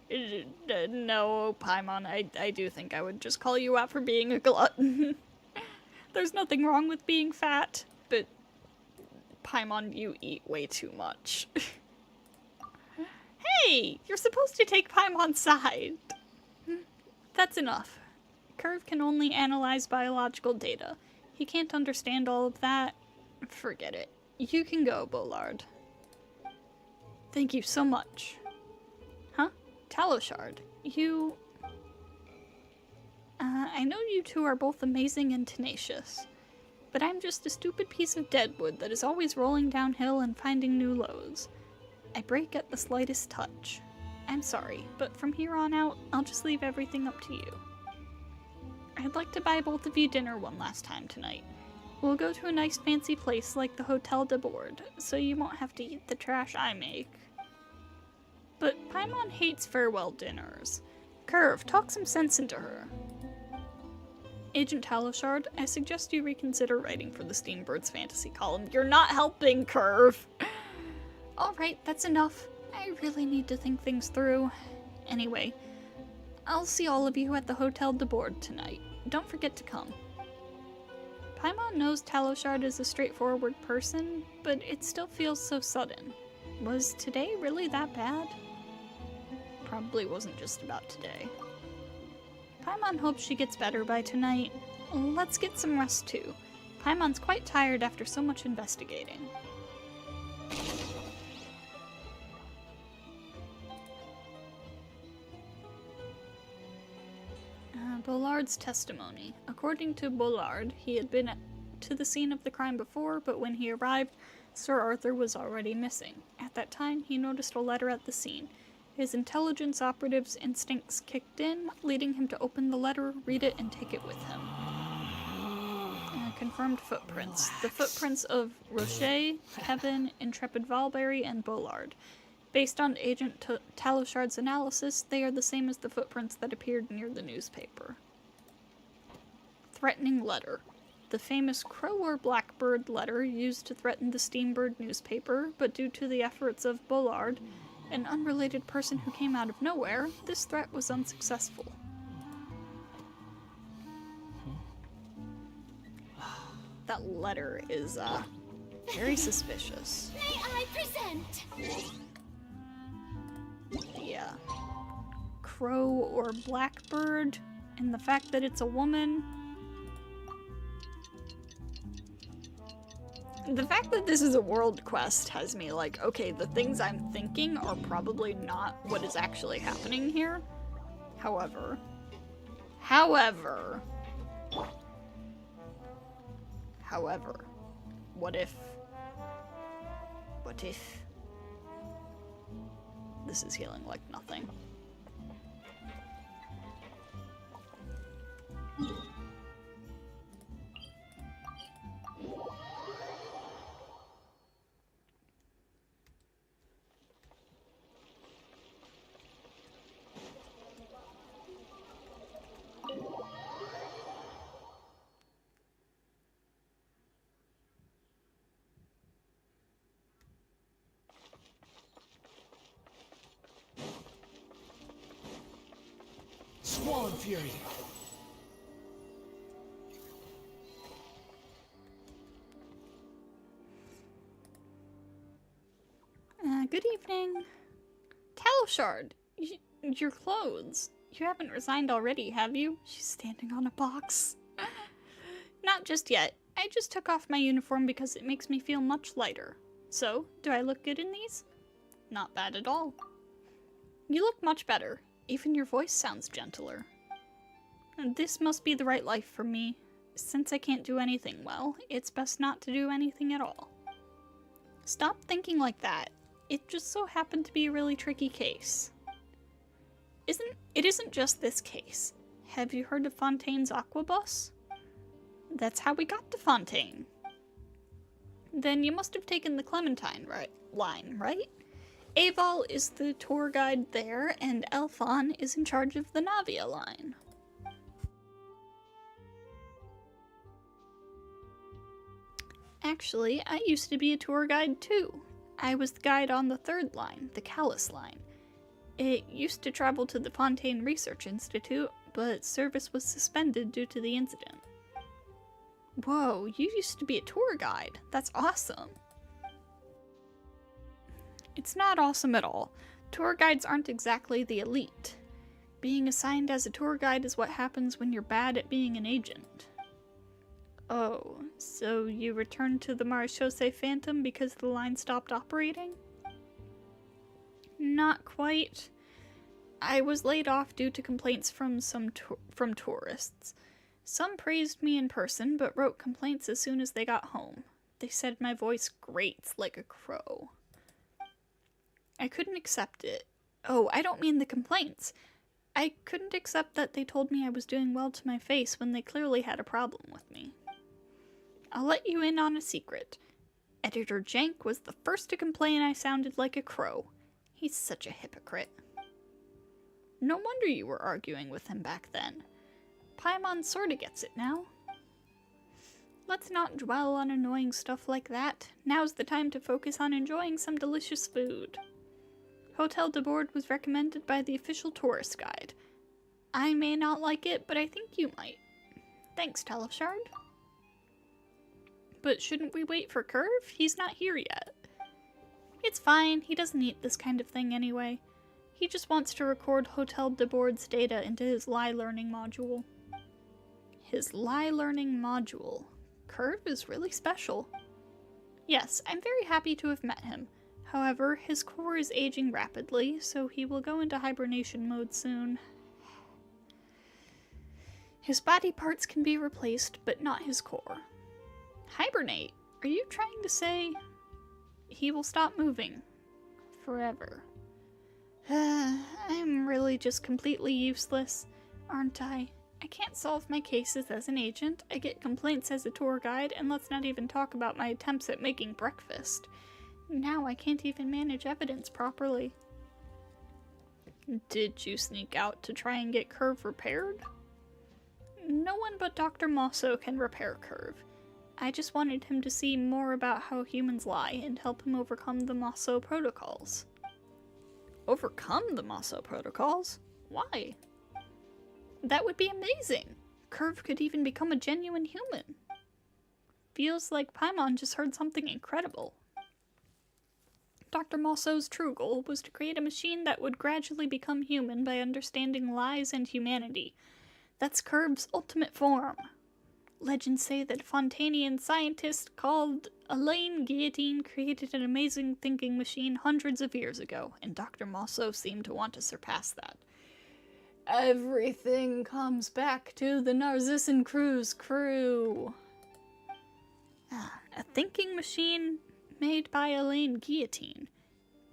No, Paimon, I do think I would just call you out for being a glutton. There's nothing wrong with being fat, but Paimon, you eat way too much. Hey! You're supposed to take Paimon's side! That's enough. Curve can only analyze biological data. He can't understand all of that. Forget it. You can go, Bollard. Thank you so much. Huh? Talishard, you... I know you two are both amazing and tenacious, but I'm just a stupid piece of deadwood that is always rolling downhill and finding new lows. I break at the slightest touch. I'm sorry, but from here on out, I'll just leave everything up to you. I'd like to buy both of you dinner one last time tonight. We'll go to a nice fancy place like the Hotel de Board, so you won't have to eat the trash I make. But Paimon hates farewell dinners. Curve, talk some sense into her. Agent Talishard, I suggest you reconsider writing for the Steambird's fantasy column. You're not helping, Curve! Alright, that's enough. I really need to think things through. Anyway, I'll see all of you at the Hotel de Board tonight. Don't forget to come. Paimon knows Talishard is a straightforward person, but it still feels so sudden. Was today really that bad? Probably wasn't just about today. Paimon hopes she gets better by tonight. Let's get some rest too. Paimon's quite tired after so much investigating. Bollard's testimony. According to Bollard, he had been to the scene of the crime before, but when he arrived, Sir Arthur was already missing. At that time, he noticed a letter at the scene. His intelligence operative's instincts kicked in, leading him to open the letter, read it, and take it with him. Confirmed footprints. The footprints of Rocher, Kevin, Intrepid Valberry, and Bollard. Based on Agent Talishard's analysis, they are the same as the footprints that appeared near the newspaper. Threatening letter. The famous crow or blackbird letter used to threaten the Steambird newspaper, but due to the efforts of Bollard, an unrelated person who came out of nowhere, this threat was unsuccessful. That letter is, very suspicious. May I present? Yeah. Crow or blackbird, and the fact that it's a woman. The fact that this is a world quest has me like, okay, the things I'm thinking are probably not what is actually happening here. However, what if this is healing like nothing? Swollen Fury. Good evening. Talishard, your clothes. You haven't resigned already, have you? She's standing on a box. Not just yet. I just took off my uniform because it makes me feel much lighter. So, do I look good in these? Not bad at all. You look much better. Even your voice sounds gentler. This must be the right life for me. Since I can't do anything well, it's best not to do anything at all. Stop thinking like that. It just so happened to be a really tricky case. It isn't just this case. Have you heard of Fontaine's Aquabus? That's how we got to Fontaine. Then you must have taken the Clementine line, right? Aval is the tour guide there, and Elfon is in charge of the Navia line. Actually, I used to be a tour guide too. I was the guide on the third line, the Callus line. It used to travel to the Fontaine Research Institute, but service was suspended due to the incident. Whoa, you used to be a tour guide. That's awesome. It's not awesome at all. Tour guides aren't exactly the elite. Being assigned as a tour guide is what happens when you're bad at being an agent. Oh, so you returned to the Marechaussee Phantom because the line stopped operating? Not quite. I was laid off due to complaints from tourists. Some praised me in person, but wrote complaints as soon as they got home. They said my voice grates like a crow. I couldn't accept it. Oh, I don't mean the complaints. I couldn't accept that they told me I was doing well to my face when they clearly had a problem with me. I'll let you in on a secret. Editor Jank was the first to complain I sounded like a crow. He's such a hypocrite. No wonder you were arguing with him back then. Paimon sorta gets it now. Let's not dwell on annoying stuff like that. Now's the time to focus on enjoying some delicious food. Hotel de Bord was recommended by the official tourist guide. I may not like it, but I think you might. Thanks, Teleshard. But shouldn't we wait for Curve? He's not here yet. It's fine, he doesn't eat this kind of thing anyway. He just wants to record Hotel de Bord's data into his Lie Learning module. His Lie Learning module. Curve is really special. Yes, I'm very happy to have met him. However, his core is aging rapidly, so he will go into hibernation mode soon. His body parts can be replaced, but not his core. Hibernate? Are you trying to say he will stop moving? Forever. I'm really just completely useless, aren't I? I can't solve my cases as an agent, I get complaints as a tour guide, and let's not even talk about my attempts at making breakfast. Now I can't even manage evidence properly. Did you sneak out to try and get Curve repaired? No one but Dr. Mosso can repair Curve. I just wanted him to see more about how humans lie and help him overcome the Mosso protocols. Overcome the Mosso protocols? Why? That would be amazing! Curve could even become a genuine human. Feels like Paimon just heard something incredible. Dr. Mosso's true goal was to create a machine that would gradually become human by understanding lies and humanity. That's Curve's ultimate form. Legends say that a Fontainian scientist called Elaine Guillotine created an amazing thinking machine hundreds of years ago, and Dr. Mosso seemed to want to surpass that. Everything comes back to the Narcissan Crew's crew. A thinking machine made by Elaine Guillotine.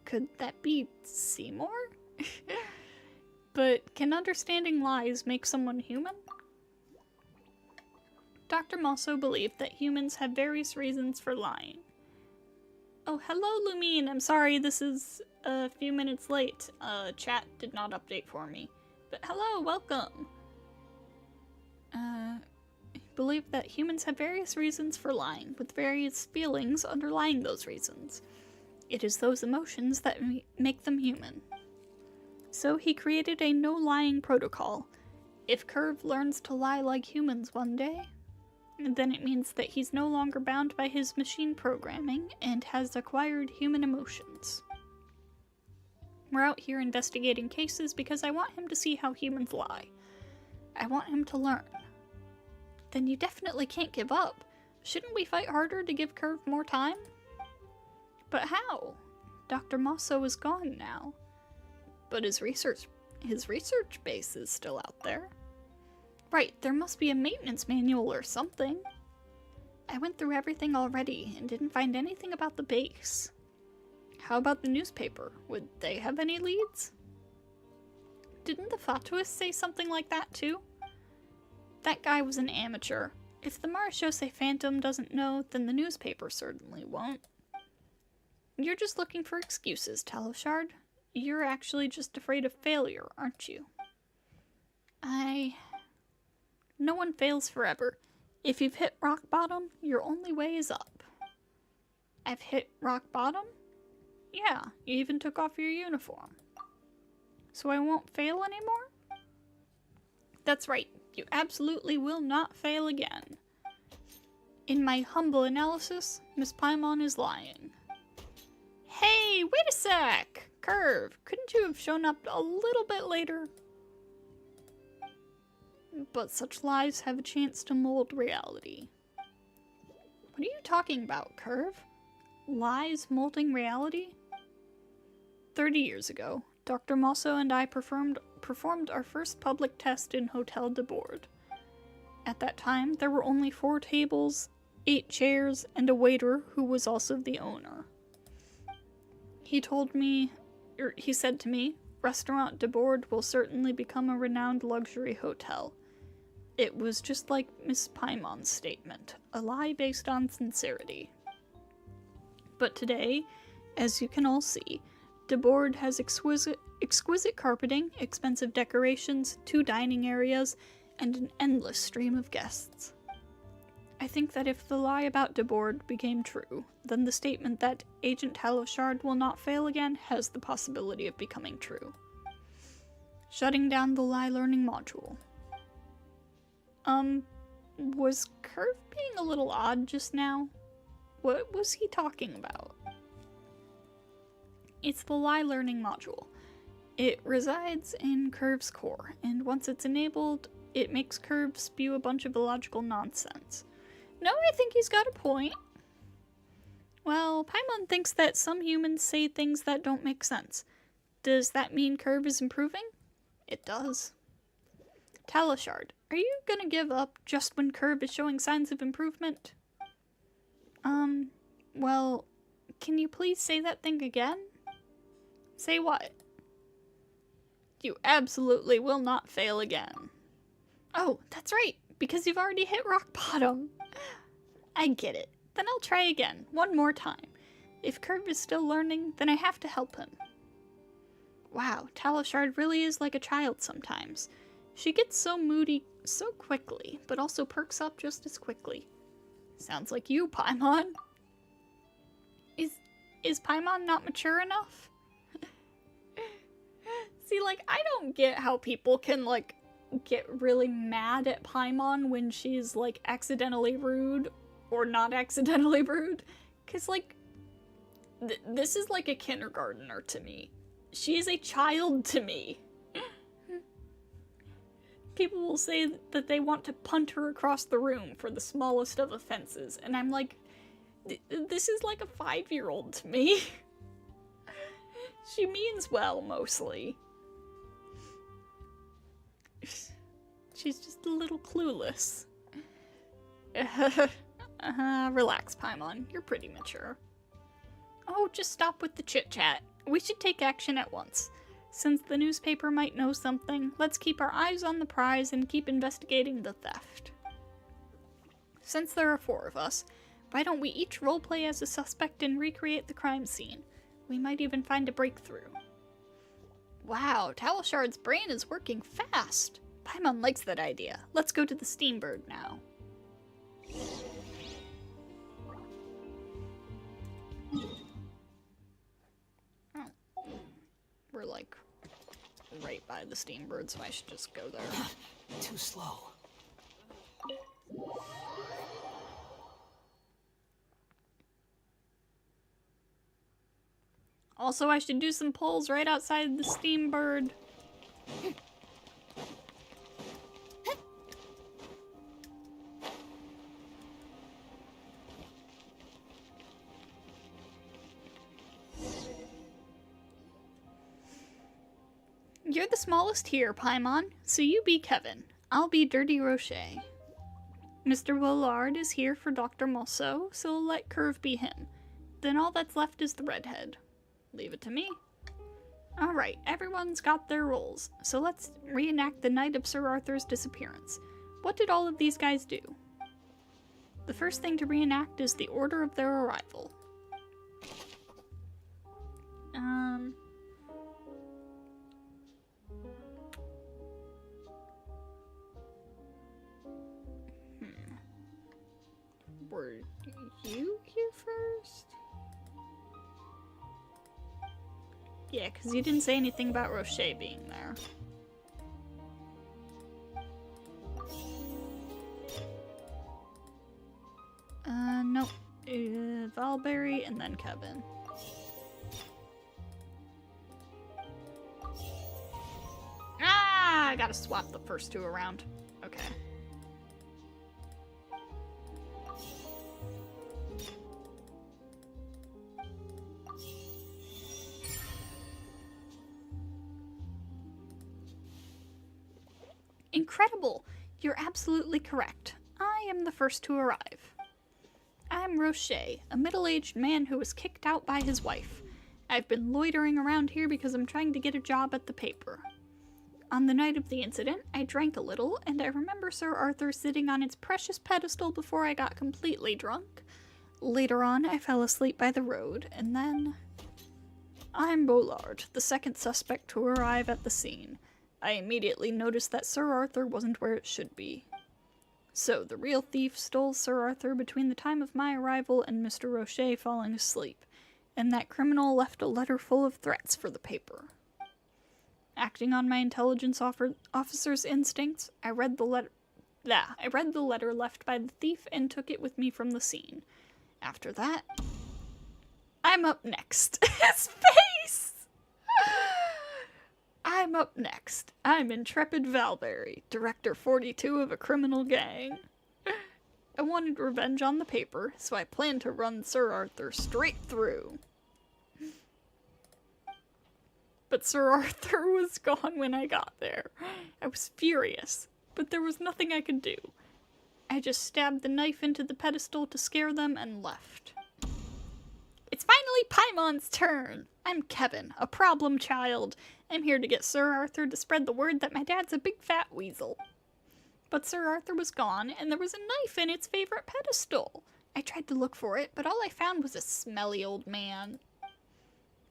Could that be Seymour? But can understanding lies make someone human? Dr. Mosso believed that humans have various reasons for lying. Oh, hello, Lumine. I'm sorry this is a few minutes late. Chat did not update for me. But hello, welcome. Believed that humans have various reasons for lying, with various feelings underlying those reasons. It is those emotions that make them human. So he created a no-lying protocol. If Curve learns to lie like humans one day, then it means that he's no longer bound by his machine programming and has acquired human emotions. We're out here investigating cases because I want him to see how humans lie. I want him to learn. Then you definitely can't give up. Shouldn't we fight harder to give Curve more time? But how? Dr. Mosso is gone now. But his research base is still out there. Right, there must be a maintenance manual or something. I went through everything already and didn't find anything about the base. How about the newspaper? Would they have any leads? Didn't the Fatuous say something like that too? That guy was an amateur. If the Marechaussee Phantom doesn't know, then the newspaper certainly won't. You're just looking for excuses, Talishard. You're actually just afraid of failure, aren't you? No one fails forever. If you've hit rock bottom, your only way is up. I've hit rock bottom? Yeah, you even took off your uniform. So I won't fail anymore? That's right, you absolutely will not fail again. In my humble analysis, Miss Paimon is lying. Hey, wait a sec! Curve, couldn't you have shown up a little bit later? But such lies have a chance to mold reality. What are you talking about, Curve? Lies molding reality? 30 years ago, Dr. Mosso and I performed our first public test in Hotel de Bourg. At that time, there were only 4 tables, 8 chairs, and a waiter who was also the owner. He said to me, Restaurant de Bourg will certainly become a renowned luxury hotel. It was just like Miss Paimon's statement, a lie based on sincerity. But today, as you can all see, de Bourg has exquisite carpeting, expensive decorations, 2 dining areas, and an endless stream of guests. I think that if the lie about de Bourg became true, then the statement that Agent Talishard will not fail again has the possibility of becoming true. Shutting down the lie learning module. Was Curve being a little odd just now? What was he talking about? It's the lie learning module. It resides in Curve's core, and once it's enabled, it makes Curve spew a bunch of illogical nonsense. No, I think he's got a point. Well, Paimon thinks that some humans say things that don't make sense. Does that mean Curve is improving? It does. Talishard, are you gonna give up just when Curve is showing signs of improvement? Well, can you please say that thing again? Say what? You absolutely will not fail again. Oh, that's right, because you've already hit rock bottom. I get it. Then I'll try again, one more time. If Curve is still learning, then I have to help him. Wow, Talishard really is like a child sometimes. She gets so moody so quickly, but also perks up just as quickly. Sounds like you, Paimon. Is Paimon not mature enough? See, like, I don't get how people can, like, get really mad at Paimon when she's, like, accidentally rude or not accidentally rude. Because, like, this is like a kindergartner to me. She is a child to me. People will say that they want to punt her across the room for the smallest of offenses, and I'm like, this is like a 5-year-old to me. She means well, mostly. She's just a little clueless. Relax, Paimon. You're pretty mature. Oh, just stop with the chit-chat. We should take action at once. Since the newspaper might know something, let's keep our eyes on the prize and keep investigating the theft. Since there are 4 of us, why don't we each roleplay as a suspect and recreate the crime scene? We might even find a breakthrough. Wow, Talishard's brain is working fast. Paimon likes that idea. Let's go to the Steambird now. Oh. We're like right by the Steambird, so I should just go there. Too slow. Also, I should do some pulls right outside the Steambird. You're the smallest here, Paimon, so you be Kevin. I'll be Dirty Rocher. Mr. Willard is here for Dr. Mulso, so let Curve be him. Then all that's left is the redhead. Leave it to me. Alright, everyone's got their roles, so let's reenact the night of Sir Arthur's disappearance. What did all of these guys do? The first thing to reenact is the order of their arrival. Were you here first? Yeah, because you didn't say anything about Rocher being there. Nope. Valberry and then Kevin. Ah! I gotta swap the first two around. Okay. Incredible! You're absolutely correct. I am the first to arrive. I'm Rocher, a middle-aged man who was kicked out by his wife. I've been loitering around here because I'm trying to get a job at the paper. On the night of the incident, I drank a little, and I remember Sir Arthur sitting on its precious pedestal before I got completely drunk. Later on, I fell asleep by the road, and then... I'm Bollard, the second suspect to arrive at the scene. I immediately noticed that Sir Arthur wasn't where it should be. So, the real thief stole Sir Arthur between the time of my arrival and Mr. Rocher falling asleep, and that criminal left a letter full of threats for the paper. Acting on my intelligence officer's instincts, I read the letter left by the thief and took it with me from the scene. After that, I'm up next. His face! I'm up next. I'm Intrepid Valberry, Director 42 of a criminal gang. I wanted revenge on the paper, so I planned to run Sir Arthur straight through. But Sir Arthur was gone when I got there. I was furious, but there was nothing I could do. I just stabbed the knife into the pedestal to scare them and left. It's finally Paimon's turn! I'm Kevin, a problem child. I'm here to get Sir Arthur to spread the word that my dad's a big fat weasel. But Sir Arthur was gone, and there was a knife in its favorite pedestal. I tried to look for it, but all I found was a smelly old man.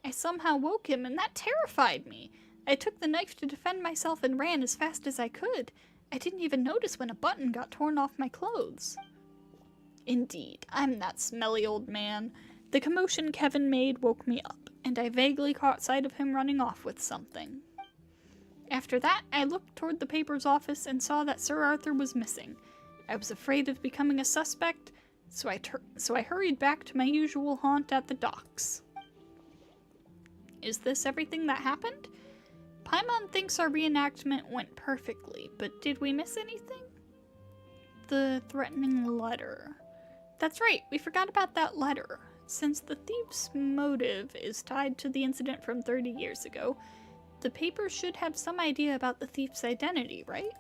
I somehow woke him, and that terrified me. I took the knife to defend myself and ran as fast as I could. I didn't even notice when a button got torn off my clothes. Indeed, I'm that smelly old man. The commotion Kevin made woke me up, and I vaguely caught sight of him running off with something. After that, I looked toward the paper's office and saw that Sir Arthur was missing. I was afraid of becoming a suspect, so I hurried back to my usual haunt at the docks. Is this everything that happened? Paimon thinks our reenactment went perfectly, but did we miss anything? The threatening letter. That's right, we forgot about that letter. Since the thief's motive is tied to the incident from 30 years ago, the paper should have some idea about the thief's identity, right?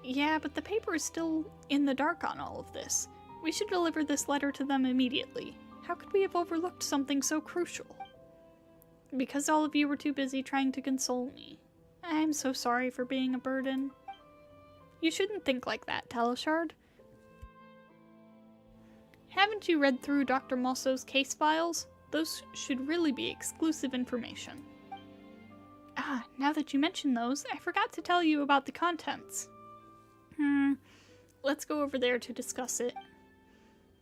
Yeah, but the paper is still in the dark on all of this. We should deliver this letter to them immediately. How could we have overlooked something so crucial? Because all of you were too busy trying to console me. I'm so sorry for being a burden. You shouldn't think like that, Talishard. Haven't you read through Dr. Mulso's case files? Those should really be exclusive information. Ah, now that you mention those, I forgot to tell you about the contents. Let's go over there to discuss it.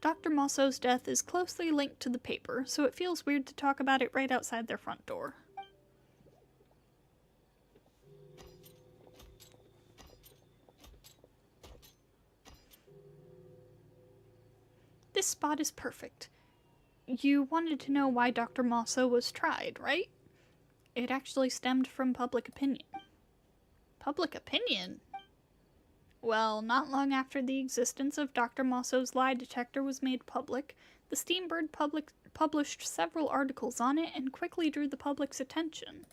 Dr. Mulso's death is closely linked to the paper, so it feels weird to talk about it right outside their front door. This spot is perfect. You wanted to know why Dr. Mosso was tried, right? It actually stemmed from public opinion. Public opinion? Well, not long after the existence of Dr. Mosso's lie detector was made public, the Steambird published several articles on it and quickly drew the public's attention.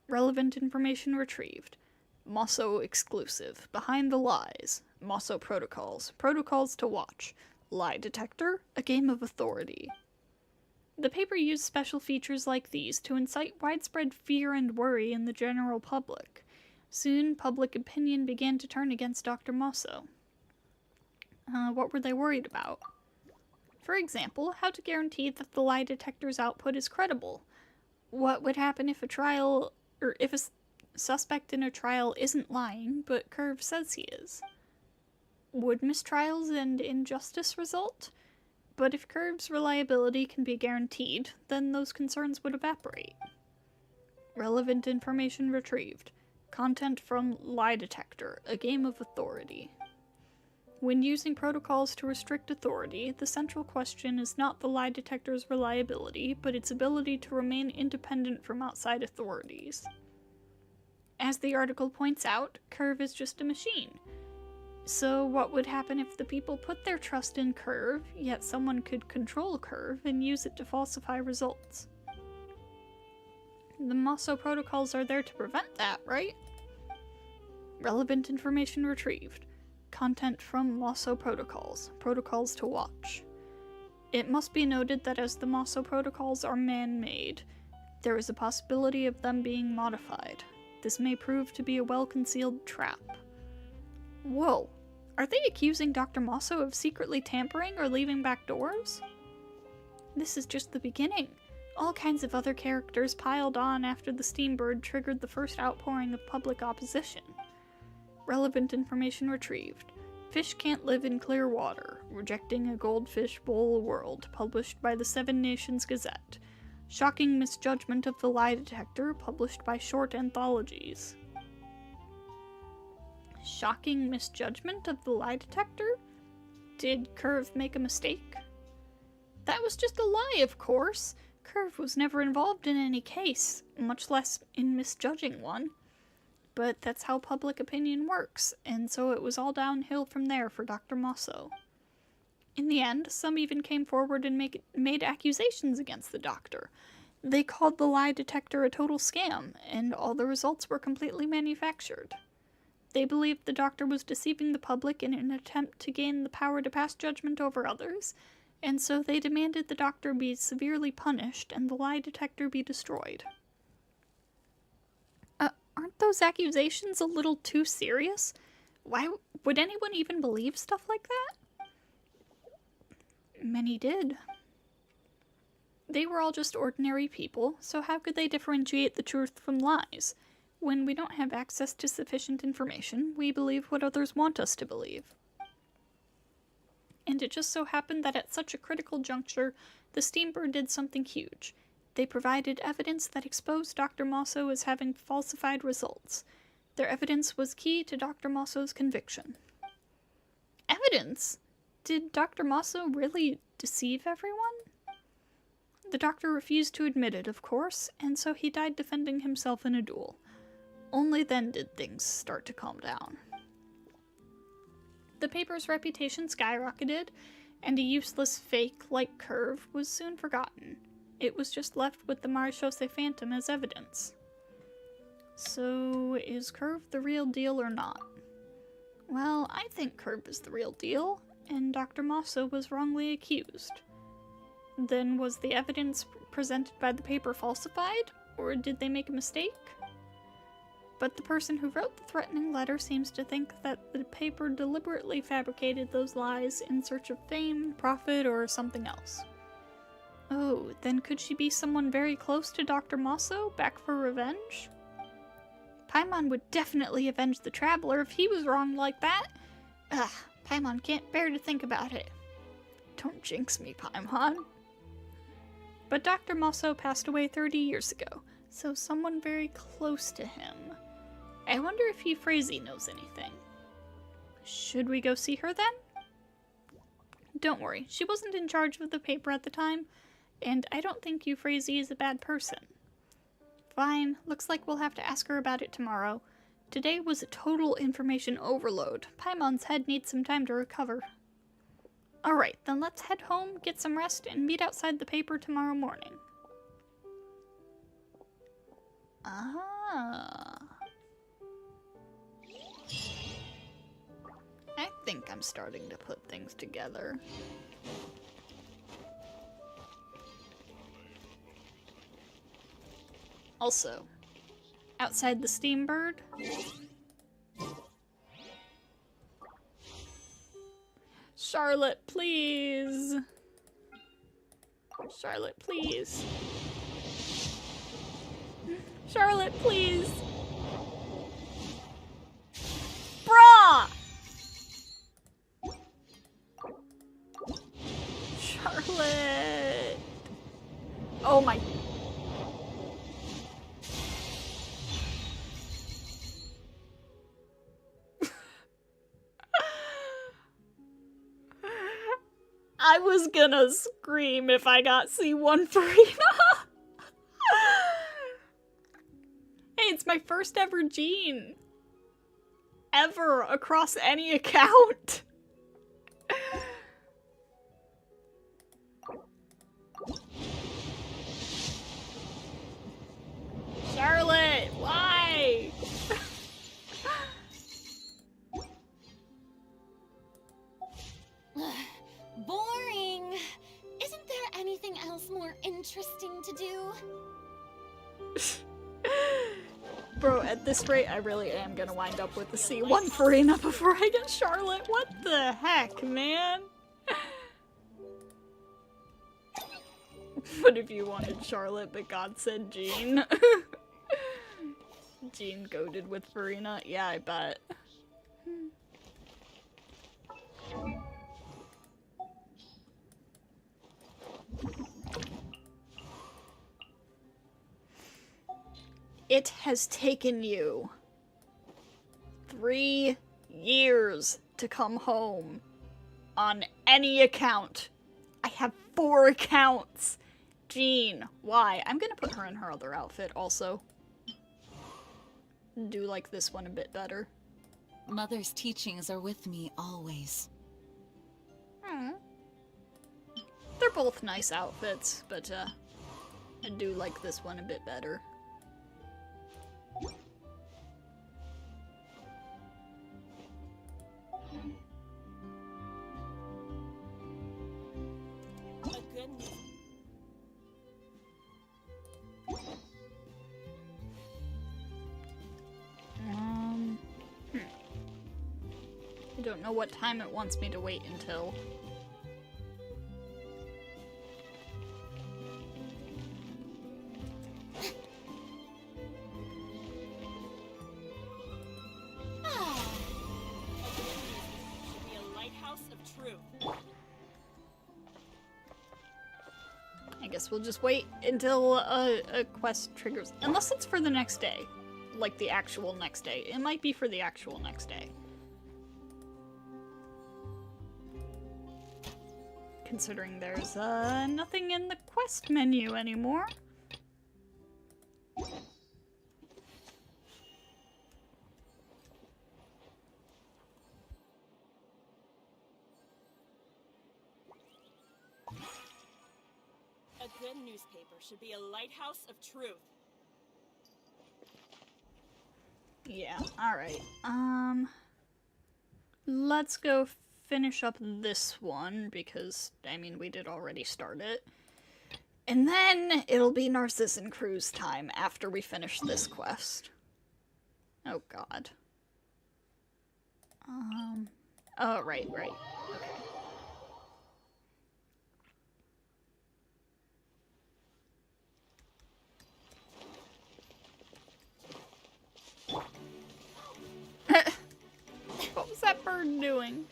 Relevant information retrieved. Mosso exclusive. Behind the lies. Mosso protocols. Protocols to watch. Lie detector. A game of authority. The paper used special features like these to incite widespread fear and worry in the general public. Soon, public opinion began to turn against Dr. Mosso. What were they worried about? For example, how to guarantee that the lie detector's output is credible? What would happen if if a suspect in a trial isn't lying, but Curve says he is? Would mistrials and injustice result? But if Curve's reliability can be guaranteed, then those concerns would evaporate. Relevant information retrieved. Content from Lie Detector, a game of authority. When using protocols to restrict authority, the central question is not the lie detector's reliability, but its ability to remain independent from outside authorities. As the article points out, Curve is just a machine. So what would happen if the people put their trust in Curve, yet someone could control Curve and use it to falsify results? The Mosso protocols are there to prevent that, right? Relevant information retrieved. Content from Mosso protocols. Protocols to watch. It must be noted that as the Mosso protocols are man-made, there is a possibility of them being modified. This may prove to be a well-concealed trap. Whoa, are they accusing Dr. Mosso of secretly tampering or leaving back doors? This is just the beginning. All kinds of other characters piled on after the Steambird triggered the first outpouring of public opposition. Relevant information retrieved. Fish can't live in clear water. Rejecting a goldfish bowl world, published by the Seven Nations Gazette. Shocking misjudgment of the lie detector, published by Short Anthologies. Shocking misjudgment of the lie detector? Did Curve make a mistake? That was just a lie, of course. Curve was never involved in any case, much less in misjudging one. But that's how public opinion works, and so it was all downhill from there for Dr. Mosso. In the end, some even came forward and made accusations against the doctor. They called the lie detector a total scam, and all the results were completely manufactured. They believed the doctor was deceiving the public in an attempt to gain the power to pass judgment over others, and so they demanded the doctor be severely punished and the lie detector be destroyed. Aren't those accusations a little too serious? Why would anyone even believe stuff like that? Many did. They were all just ordinary people, so how could they differentiate the truth from lies? When we don't have access to sufficient information, we believe what others want us to believe. And it just so happened that at such a critical juncture, the Steambird did something huge. They provided evidence that exposed Dr. Mosso as having falsified results. Their evidence was key to Dr. Mosso's conviction. Evidence? Did Dr. Mosso really deceive everyone? The doctor refused to admit it, of course, and so he died defending himself in a duel. Only then did things start to calm down. The paper's reputation skyrocketed, and a useless fake like Curve was soon forgotten. It was just left with the Marechaussee Phantom as evidence. So, is Curve the real deal or not? Well, I think Curve is the real deal, and Dr. Mosso was wrongly accused. Then was the evidence presented by the paper falsified, or did they make a mistake? But the person who wrote the threatening letter seems to think that the paper deliberately fabricated those lies in search of fame, profit, or something else. Oh, then could she be someone very close to Dr. Mosso, back for revenge? Paimon would definitely avenge the Traveler if he was wrong like that. Ugh, Paimon can't bear to think about it. Don't jinx me, Paimon. But Dr. Mosso passed away 30 years ago, so someone very close to him. I wonder if Euphrasie knows anything. Should we go see her then? don't worry. She wasn't in charge of the paper at the time, and I don't think Euphrasie is a bad person. Fine, looks like we'll have to ask her about it tomorrow. Today was a total information overload. Paimon's head needs some time to recover. Alright, then let's head home, get some rest, and meet outside the paper tomorrow morning. Ah. I think I'm starting to put things together. Also, outside the Steambird, Charlotte, please! Charlotte, please! Charlotte, please! Brah! Charlotte! Oh my... I was gonna scream if I got C1 Farina. Hey, it's my first ever Jean. Ever across any account. Charlotte, why? Boring. Isn't there anything else more interesting to do? Bro, at this rate, I really am gonna wind up with the C1 Farina before I get Charlotte. What the heck, man? What if you wanted Charlotte, but God said Jean? Jean goaded with Farina? Yeah, I bet. It has taken you 3 years to come home on any account. I have 4 accounts. Jean, why? I'm gonna put her in her other outfit also. Do like this one a bit better. Mother's teachings are with me always. They're both nice outfits, but I do like this one a bit better. I don't know what time it wants me to wait until. I guess we'll just wait until a quest triggers. Unless it's for the next day. Like the actual next day. It might be for the actual next day. Considering there's nothing in the quest menu anymore. A good newspaper should be a lighthouse of truth. Yeah, alright. Let's go finish up this one, because, I mean, we did already start it. And then it'll be Narcissan Cruise time after we finish this quest. Oh god. Oh, right. Okay. What was that bird doing?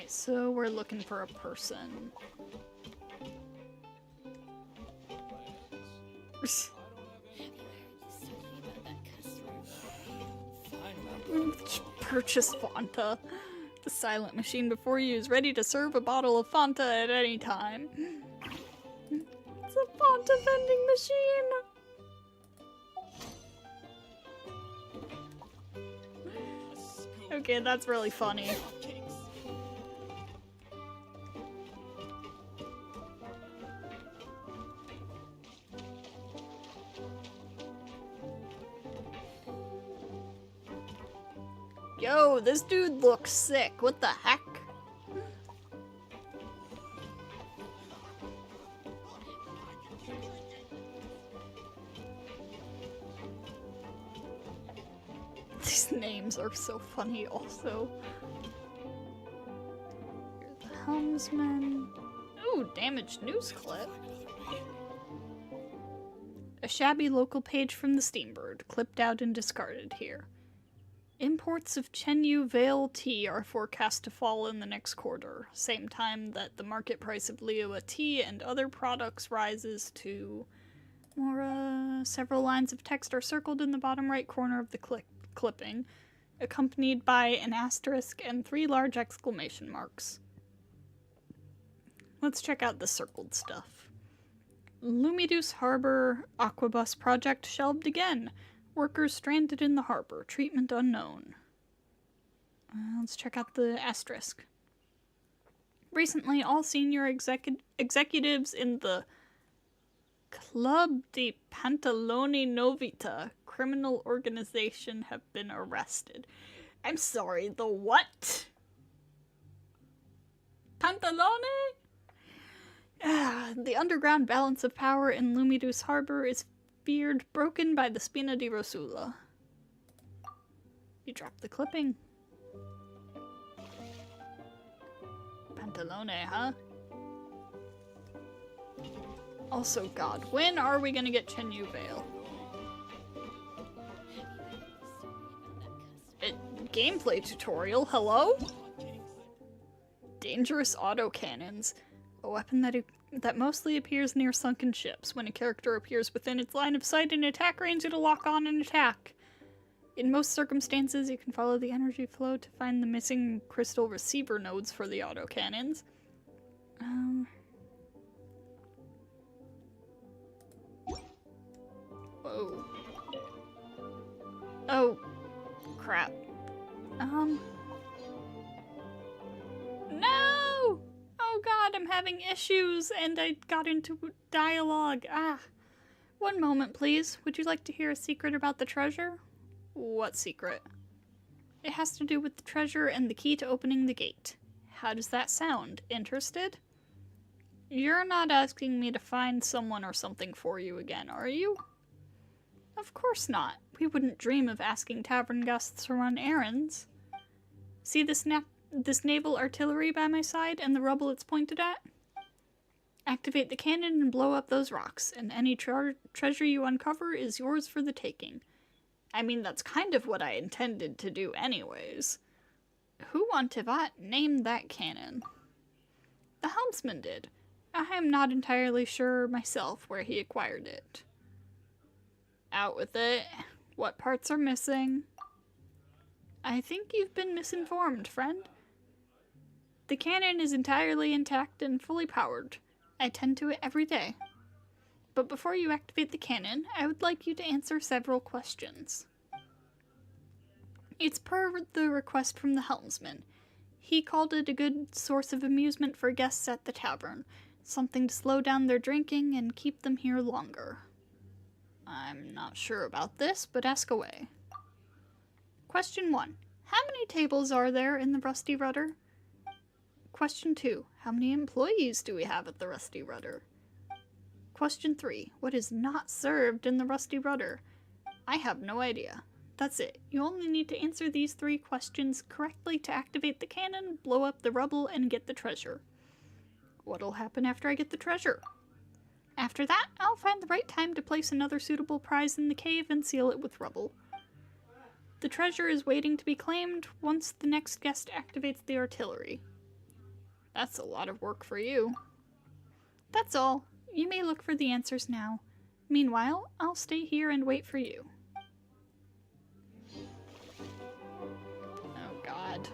so we're looking for a person. Purchase Fanta. The silent machine before you is ready to serve a bottle of Fanta at any time. It's a Fanta vending machine! Okay, that's really funny. Yo, this dude looks sick. What the heck? These names are so funny also. You're the helmsman. Ooh, damaged news clip. A shabby local page from the Steambird, clipped out and discarded here. Imports of Chenyu Vale tea are forecast to fall in the next quarter, same time that the market price of Liyue tea and other products rises to more. Several lines of text are circled in the bottom right corner of the clipping, accompanied by an asterisk and 3 large exclamation marks. Let's check out the circled stuff. Lumidus Harbor Aquabus project shelved again. Workers stranded in the harbor. Treatment unknown. Let's check out the asterisk. Recently, all senior executives in the Club di Pantaloni Novita criminal organization have been arrested. I'm sorry, the what? Pantalone? The underground balance of power in Lumidus Harbor is feared broken by the Spina di Rosula. You dropped the clipping. Pantalone, huh? Also, God, when are we gonna get Chenyu Vale? Gameplay tutorial, hello? Dangerous autocannons. A weapon that mostly appears near sunken ships. When a character appears within its line of sight in attack range, it'll lock on and attack. In most circumstances, you can follow the energy flow to find the missing crystal receiver nodes for the autocannons. Whoa. Oh, crap. No! Oh god, I'm having issues, and I got into dialogue. One moment, please. Would you like to hear a secret about the treasure? What secret? It has to do with the treasure and the key to opening the gate. How does that sound? Interested? You're not asking me to find someone or something for you again, are you? Of course not. We wouldn't dream of asking tavern guests to run errands. See this naval artillery by my side and the rubble it's pointed at? Activate the cannon and blow up those rocks, and any treasure you uncover is yours for the taking. I mean, that's kind of what I intended to do anyways. Who on Tivat named that cannon? The helmsman did. I am not entirely sure myself where he acquired it. Out with it. What parts are missing? I think you've been misinformed, friend. The cannon is entirely intact and fully powered. I tend to it every day. But before you activate the cannon, I would like you to answer several questions. It's per the request from the helmsman. He called it a good source of amusement for guests at the tavern, something to slow down their drinking and keep them here longer. I'm not sure about this, but ask away. Question 1. How many tables are there in the Rusty Rudder? Question 2. How many employees do we have at the Rusty Rudder? Question 3. What is not served in the Rusty Rudder? I have no idea. That's it. You only need to answer these 3 questions correctly to activate the cannon, blow up the rubble, and get the treasure. What'll happen after I get the treasure? After that, I'll find the right time to place another suitable prize in the cave and seal it with rubble. The treasure is waiting to be claimed once the next guest activates the artillery. That's a lot of work for you. That's all. You may look for the answers now. Meanwhile, I'll stay here and wait for you. Oh god.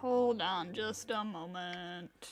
Hold on just a moment.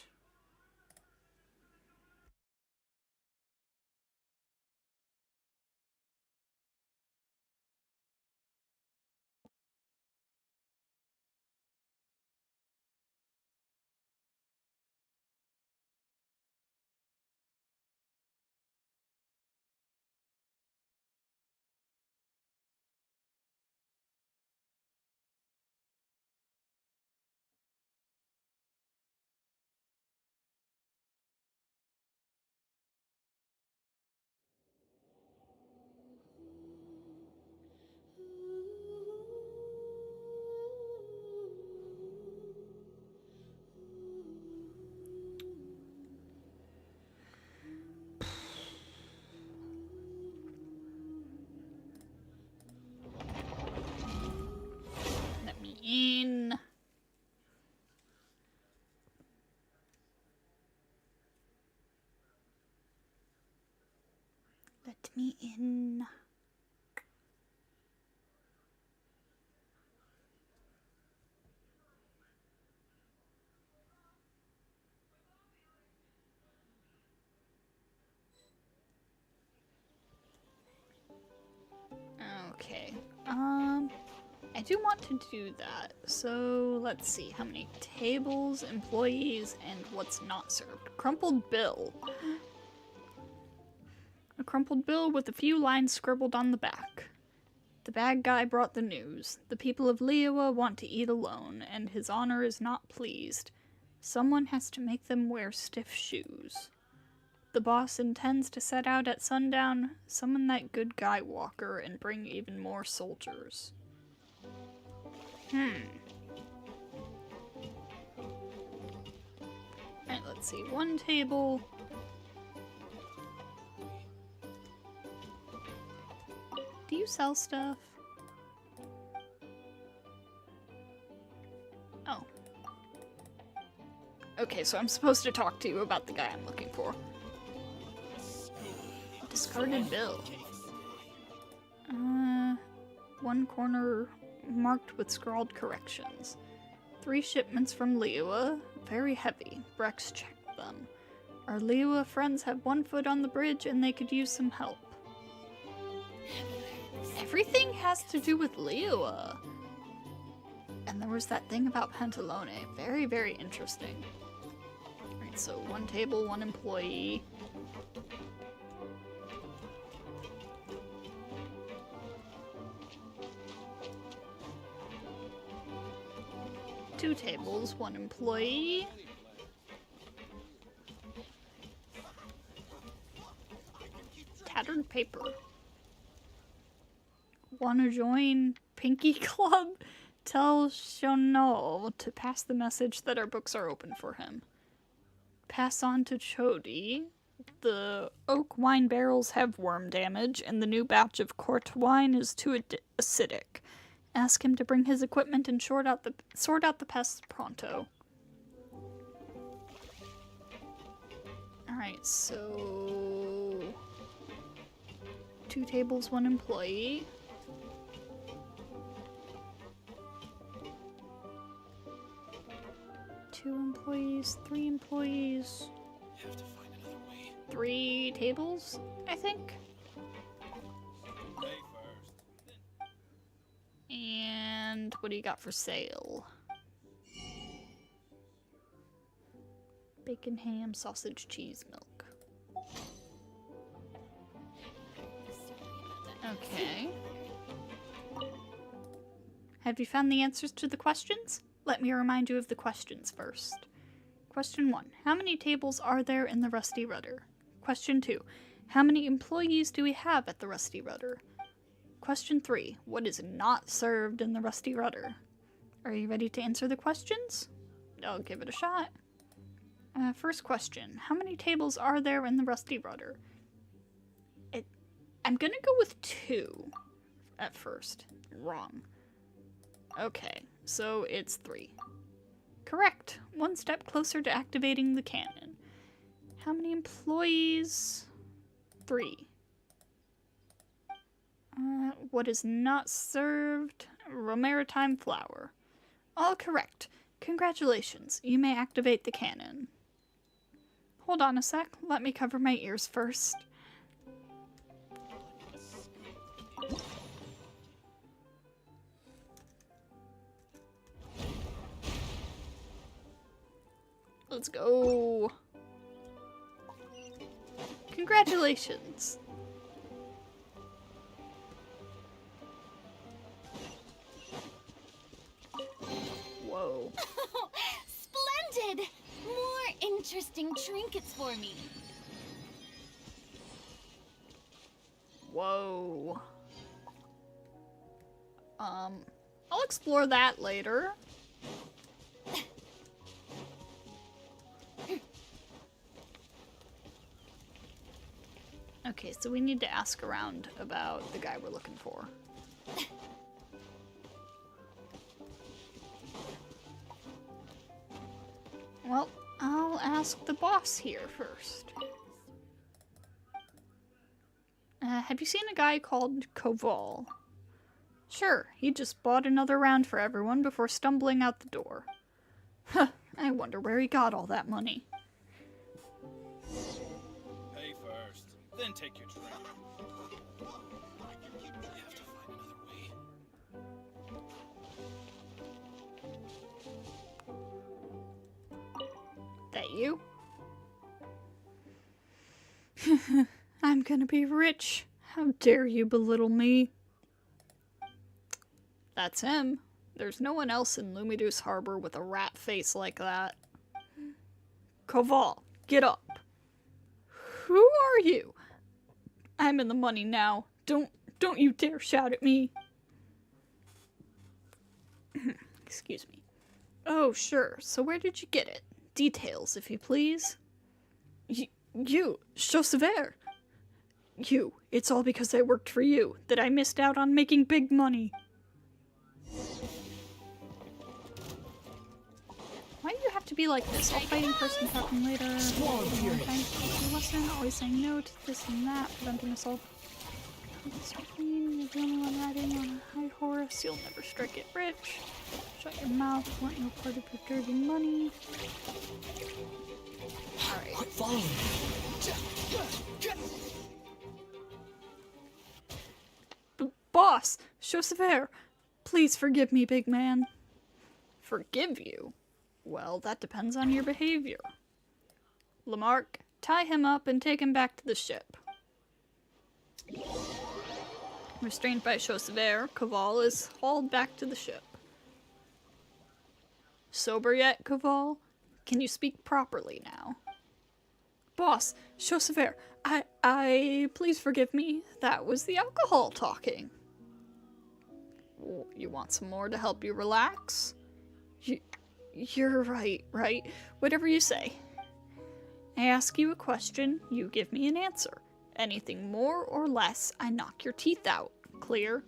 Let me in. Let me in. Okay. I do want to do that. So let's see how many tables, employees, and what's not served. Crumpled bill. A crumpled bill with a few lines scribbled on the back. The bad guy brought the news. The people of Liyue want to eat alone, and his honor is not pleased. Someone has to make them wear stiff shoes. The boss intends to set out at sundown, summon that good guy Walker, and bring even more soldiers. Alright, let's see. One table. Do you sell stuff? Oh. Okay, so I'm supposed to talk to you about the guy I'm looking for. Discarded bill. One corner marked with scrawled corrections. 3 shipments from Liyue. Very heavy. Brex checked them. Our Liyue friends have 1 foot on the bridge and they could use some help. Everything has to do with Liyue. And there was that thing about Pantalone. Very, very interesting. Alright, so 1 table, 1 employee. Two tables, 1 employee. Tattered paper. Wanna join Pinky Club? Tell Shono to pass the message that our books are open for him. Pass on to Chody. The oak wine barrels have worm damage, and the new batch of court wine is too acidic. Ask him to bring his equipment and sort out the pests pronto. Alright, so 2 tables, 1 employee. Two employees, 3 employees. Have to find another way. 3 tables, I think. And what do you got for sale? Bacon, ham, sausage, cheese, milk. Okay. Have you found the answers to the questions? Let me remind you of the questions first. Question 1. How many tables are there in the Rusty Rudder? Question 2. How many employees do we have at the Rusty Rudder? Question 3. What is not served in the Rusty Rudder? Are you ready to answer the questions? I'll give it a shot. First question. How many tables are there in the Rusty Rudder? I'm gonna go with 2 at first. Wrong. Okay, so it's 3. Correct. One step closer to activating the cannon. How many employees? 3. What is not served? Romaritime flour. All correct. Congratulations. You may activate the cannon. Hold on a sec. Let me cover my ears first. Let's go. Congratulations. Whoa. Splendid! More interesting trinkets for me. Whoa. I'll explore that later. Okay, so we need to ask around about the guy we're looking for. Well, I'll ask the boss here first. Have you seen a guy called Koval? Sure, he just bought another round for everyone before stumbling out the door. Huh, I wonder where he got all that money. Pay first, then take your drink. You have to find another way. That you? I'm gonna be rich. How dare you belittle me? That's him. There's no one else in Lumiduce Harbor with a rat face like that. Koval, get up. Who are you? I'm in the money now. Don't you dare shout at me. Excuse me. Oh, sure. So where did you get it? Details, if you please. You, Chaussever. You, it's all because I worked for you that I missed out on making big money. Why do you have to be like this? All fighting first and talking later. Listen, always saying no to this and that, preventing assault. You're the only one riding on a high horse. You'll never strike it rich. Shut your mouth. Want no part of your dirty money. Alright. Quit following me. Boss! Chaussever! Please forgive me, big man. Forgive you? Well, that depends on your behavior. Lamarck, tie him up and take him back to the ship. Restrained by Chaussever, Koval is hauled back to the ship. Sober yet, Koval? Can you speak properly now? Boss, Chaussever, please forgive me. That was the alcohol talking. You want some more to help you relax? You're right? Whatever you say. I ask you a question, you give me an answer. Anything more or less, I knock your teeth out. Clear?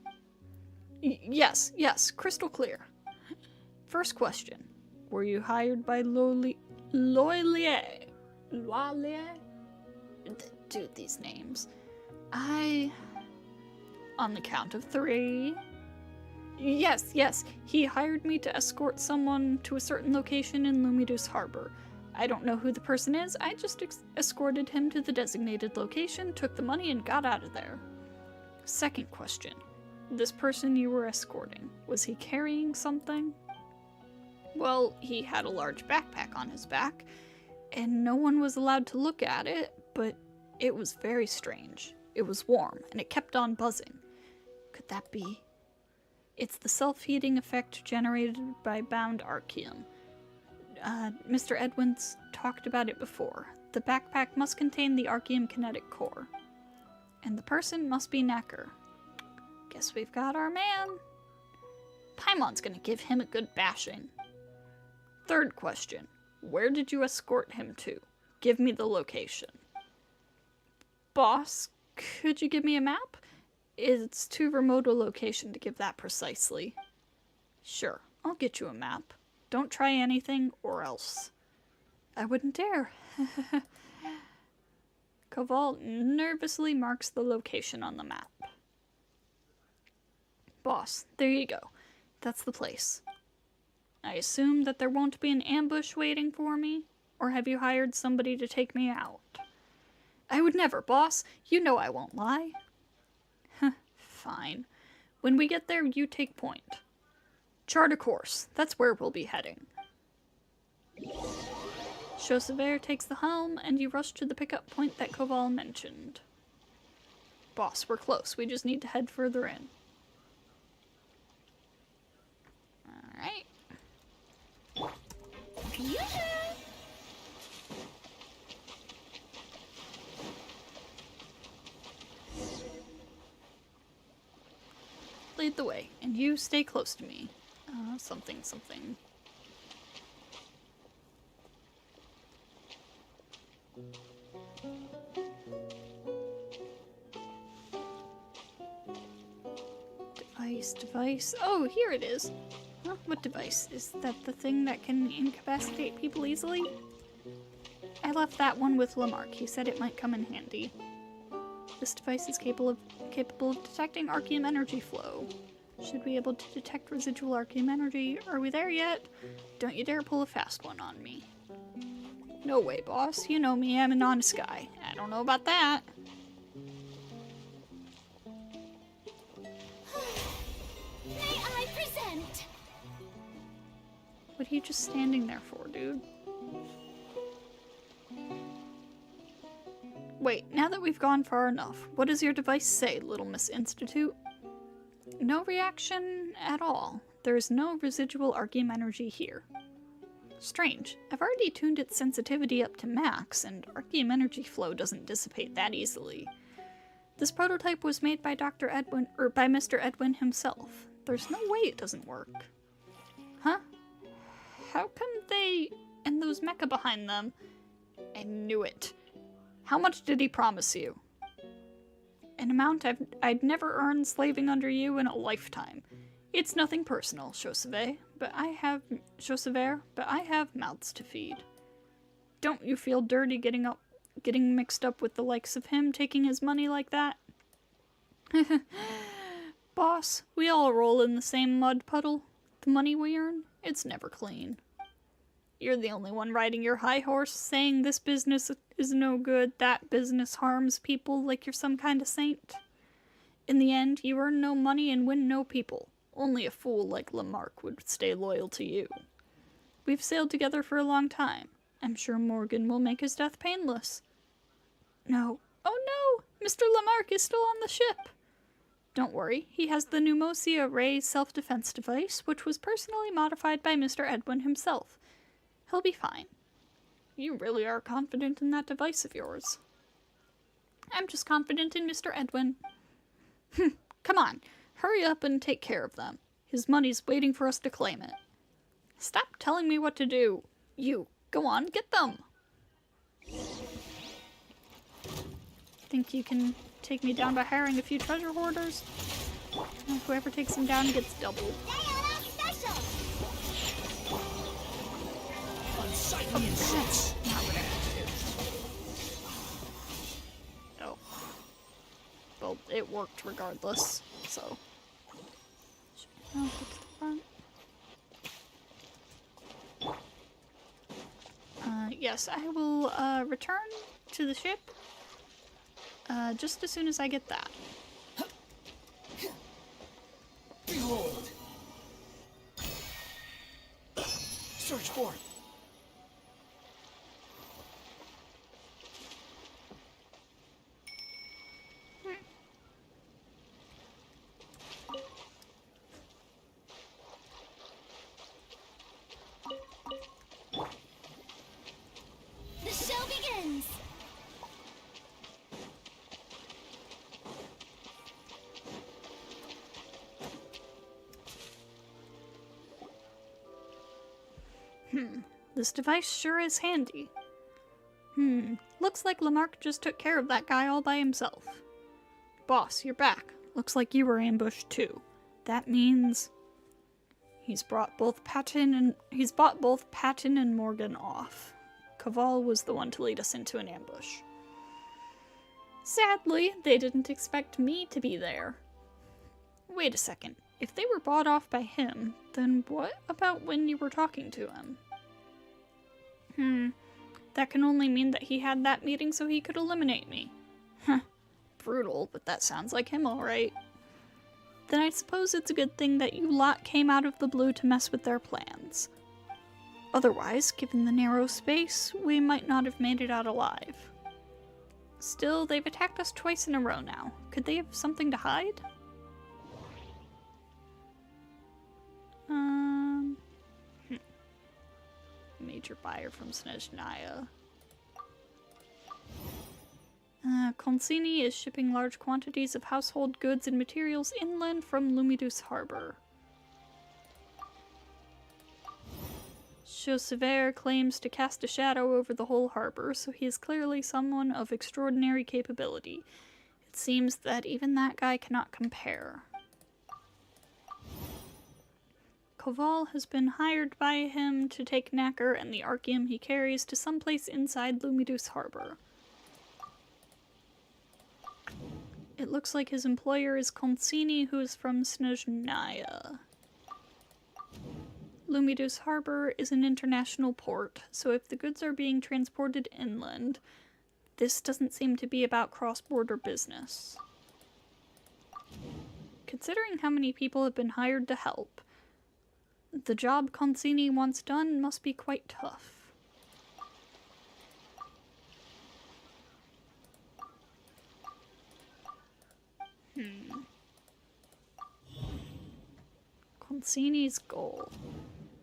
Yes, crystal clear. First question. Were you hired by Loylier? Dude, these names. On the count of 3. Yes, he hired me to escort someone to a certain location in Lumiduce Harbor. I don't know who the person is, I just escorted him to the designated location, took the money, and got out of there. Second question. This person you were escorting, was he carrying something? Well, he had a large backpack on his back, and no one was allowed to look at it, but it was very strange. It was warm, and it kept on buzzing. Could that be? It's the self-heating effect generated by bound archaeum. Mr. Edwins talked about it before. The backpack must contain the archaeum kinetic core. And the person must be Necker. Guess we've got our man. Paimon's gonna give him a good bashing. Third question. Where did you escort him to? Give me the location. Boss, could you give me a map? It's too remote a location to give that precisely. Sure, I'll get you a map. Don't try anything, or else. I wouldn't dare. Koval nervously marks the location on the map. Boss, there you go. That's the place. I assume that there won't be an ambush waiting for me? Or have you hired somebody to take me out? I would never, boss. You know I won't lie. Fine. When we get there, you take point. Chart a course. That's where we'll be heading. Chaussevert takes the helm, and you rush to the pickup point that Koval mentioned. Boss, we're close. We just need to head further in. Alright. Lead the way, and you stay close to me. Something. Device. Oh, here it is. Huh? What device? Is that the thing that can incapacitate people easily? I left that one with Lamarck. He said it might come in handy. This device is capable of detecting Arceum energy flow. Should be able to detect residual Arceum energy. Are we there yet? Don't you dare pull a fast one on me. No way, boss. You know me, I'm an honest guy. I don't know about that. May I present? What are you just standing there for, dude? Wait, now that we've gone far enough, what does your device say, Little Miss Institute? No reaction at all. There is no residual Arceum energy here. Strange. I've already tuned its sensitivity up to max, and Arceum energy flow doesn't dissipate that easily. This prototype was made by Dr. Edwin, or by Mr. Edwin himself. There's no way it doesn't work. Huh? How come they... and those mecha behind them? I knew it. How much did he promise you? An amount I'd never earned slaving under you in a lifetime. It's nothing personal, Chaussevert, but I have mouths to feed. Don't you feel dirty getting mixed up with the likes of him taking his money like that? Boss, we all roll in the same mud puddle. The money we earn, it's never clean. You're the only one riding your high horse, saying this business is no good, that business harms people like you're some kind of saint. In the end, you earn no money and win no people. Only a fool like Lamarck would stay loyal to you. We've sailed together for a long time. I'm sure Morgan will make his death painless. No. Oh no! Mr. Lamarck is still on the ship! Don't worry, he has the Pneumosia Ray self-defense device, which was personally modified by Mr. Edwin himself. He'll be fine. You really are confident in that device of yours. I'm just confident in Mr. Edwin. Come on, hurry up and take care of them. His money's waiting for us to claim it. Stop telling me what to do. You, go on, get them. Think you can take me down by hiring a few treasure hoarders? Whoever takes them down gets doubled. Oh. Well, it worked regardless, so. I'll get to the front. Yes, I will, return to the ship, just as soon as I get that. Behold! Search for it. The show begins! This device sure is handy. Looks like Lamarck just took care of that guy all by himself. Boss, you're back. Looks like you were ambushed too. That means... He's bought both Patton and Morgan off. Caval was the one to lead us into an ambush. Sadly, they didn't expect me to be there. Wait a second. If they were bought off by him, then what about when you were talking to him? That can only mean that he had that meeting so he could eliminate me. Huh. Brutal, but that sounds like him alright. Then I suppose it's a good thing that you lot came out of the blue to mess with their plans. Otherwise, given the narrow space, we might not have made it out alive. Still, they've attacked us twice in a row now. Could they have something to hide? Major buyer from Snezhnaya. Consini is shipping large quantities of household goods and materials inland from Lumidus Harbor. Chausever claims to cast a shadow over the whole harbor, so he is clearly someone of extraordinary capability. It seems that even that guy cannot compare. Caval has been hired by him to take Knacker and the Archeum he carries to someplace inside Lumidus Harbor. It looks like his employer is Consini, who is from Snezhnaya. Lumidus Harbor is an international port, so if the goods are being transported inland, this doesn't seem to be about cross-border business. Considering how many people have been hired to help, the job Consini wants done must be quite tough. Consini's goal.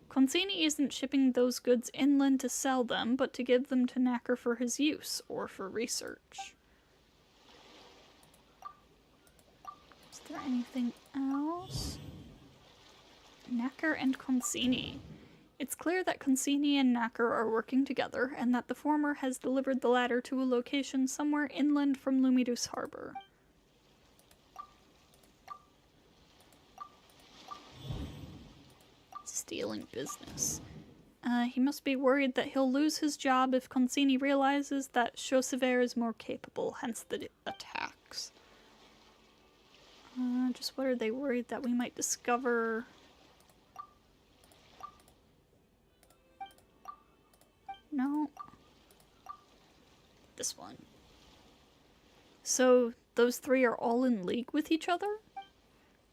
Consini isn't shipping those goods inland to sell them, but to give them to Knacker for his use, or for research. Is there anything else? Knacker and Consini. It's clear that Consini and Knacker are working together, and that the former has delivered the latter to a location somewhere inland from Lumidus Harbor. Stealing business. He must be worried that he'll lose his job if Consini realizes that Chausever is more capable, hence the attacks. Just what are they worried that we might discover? No. This one. So, those three are all in league with each other?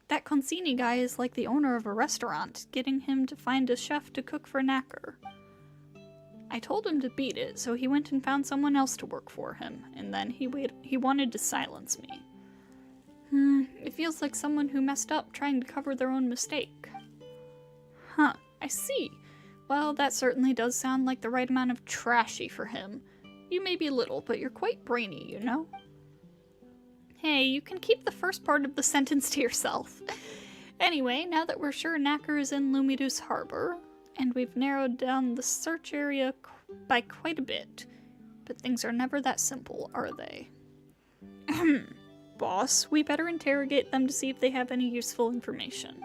That Consini guy is like the owner of a restaurant, getting him to find a chef to cook for Knacker. I told him to beat it, so he went and found someone else to work for him, and then he wanted to silence me. It feels like someone who messed up trying to cover their own mistake. Huh, I see. Well, that certainly does sound like the right amount of trashy for him. You may be little, but you're quite brainy, you know? Hey, you can keep the first part of the sentence to yourself. Anyway, now that we're sure Knacker is in Lumidus Harbor, and we've narrowed down the search area by quite a bit, but things are never that simple, are they? Boss, we better interrogate them to see if they have any useful information.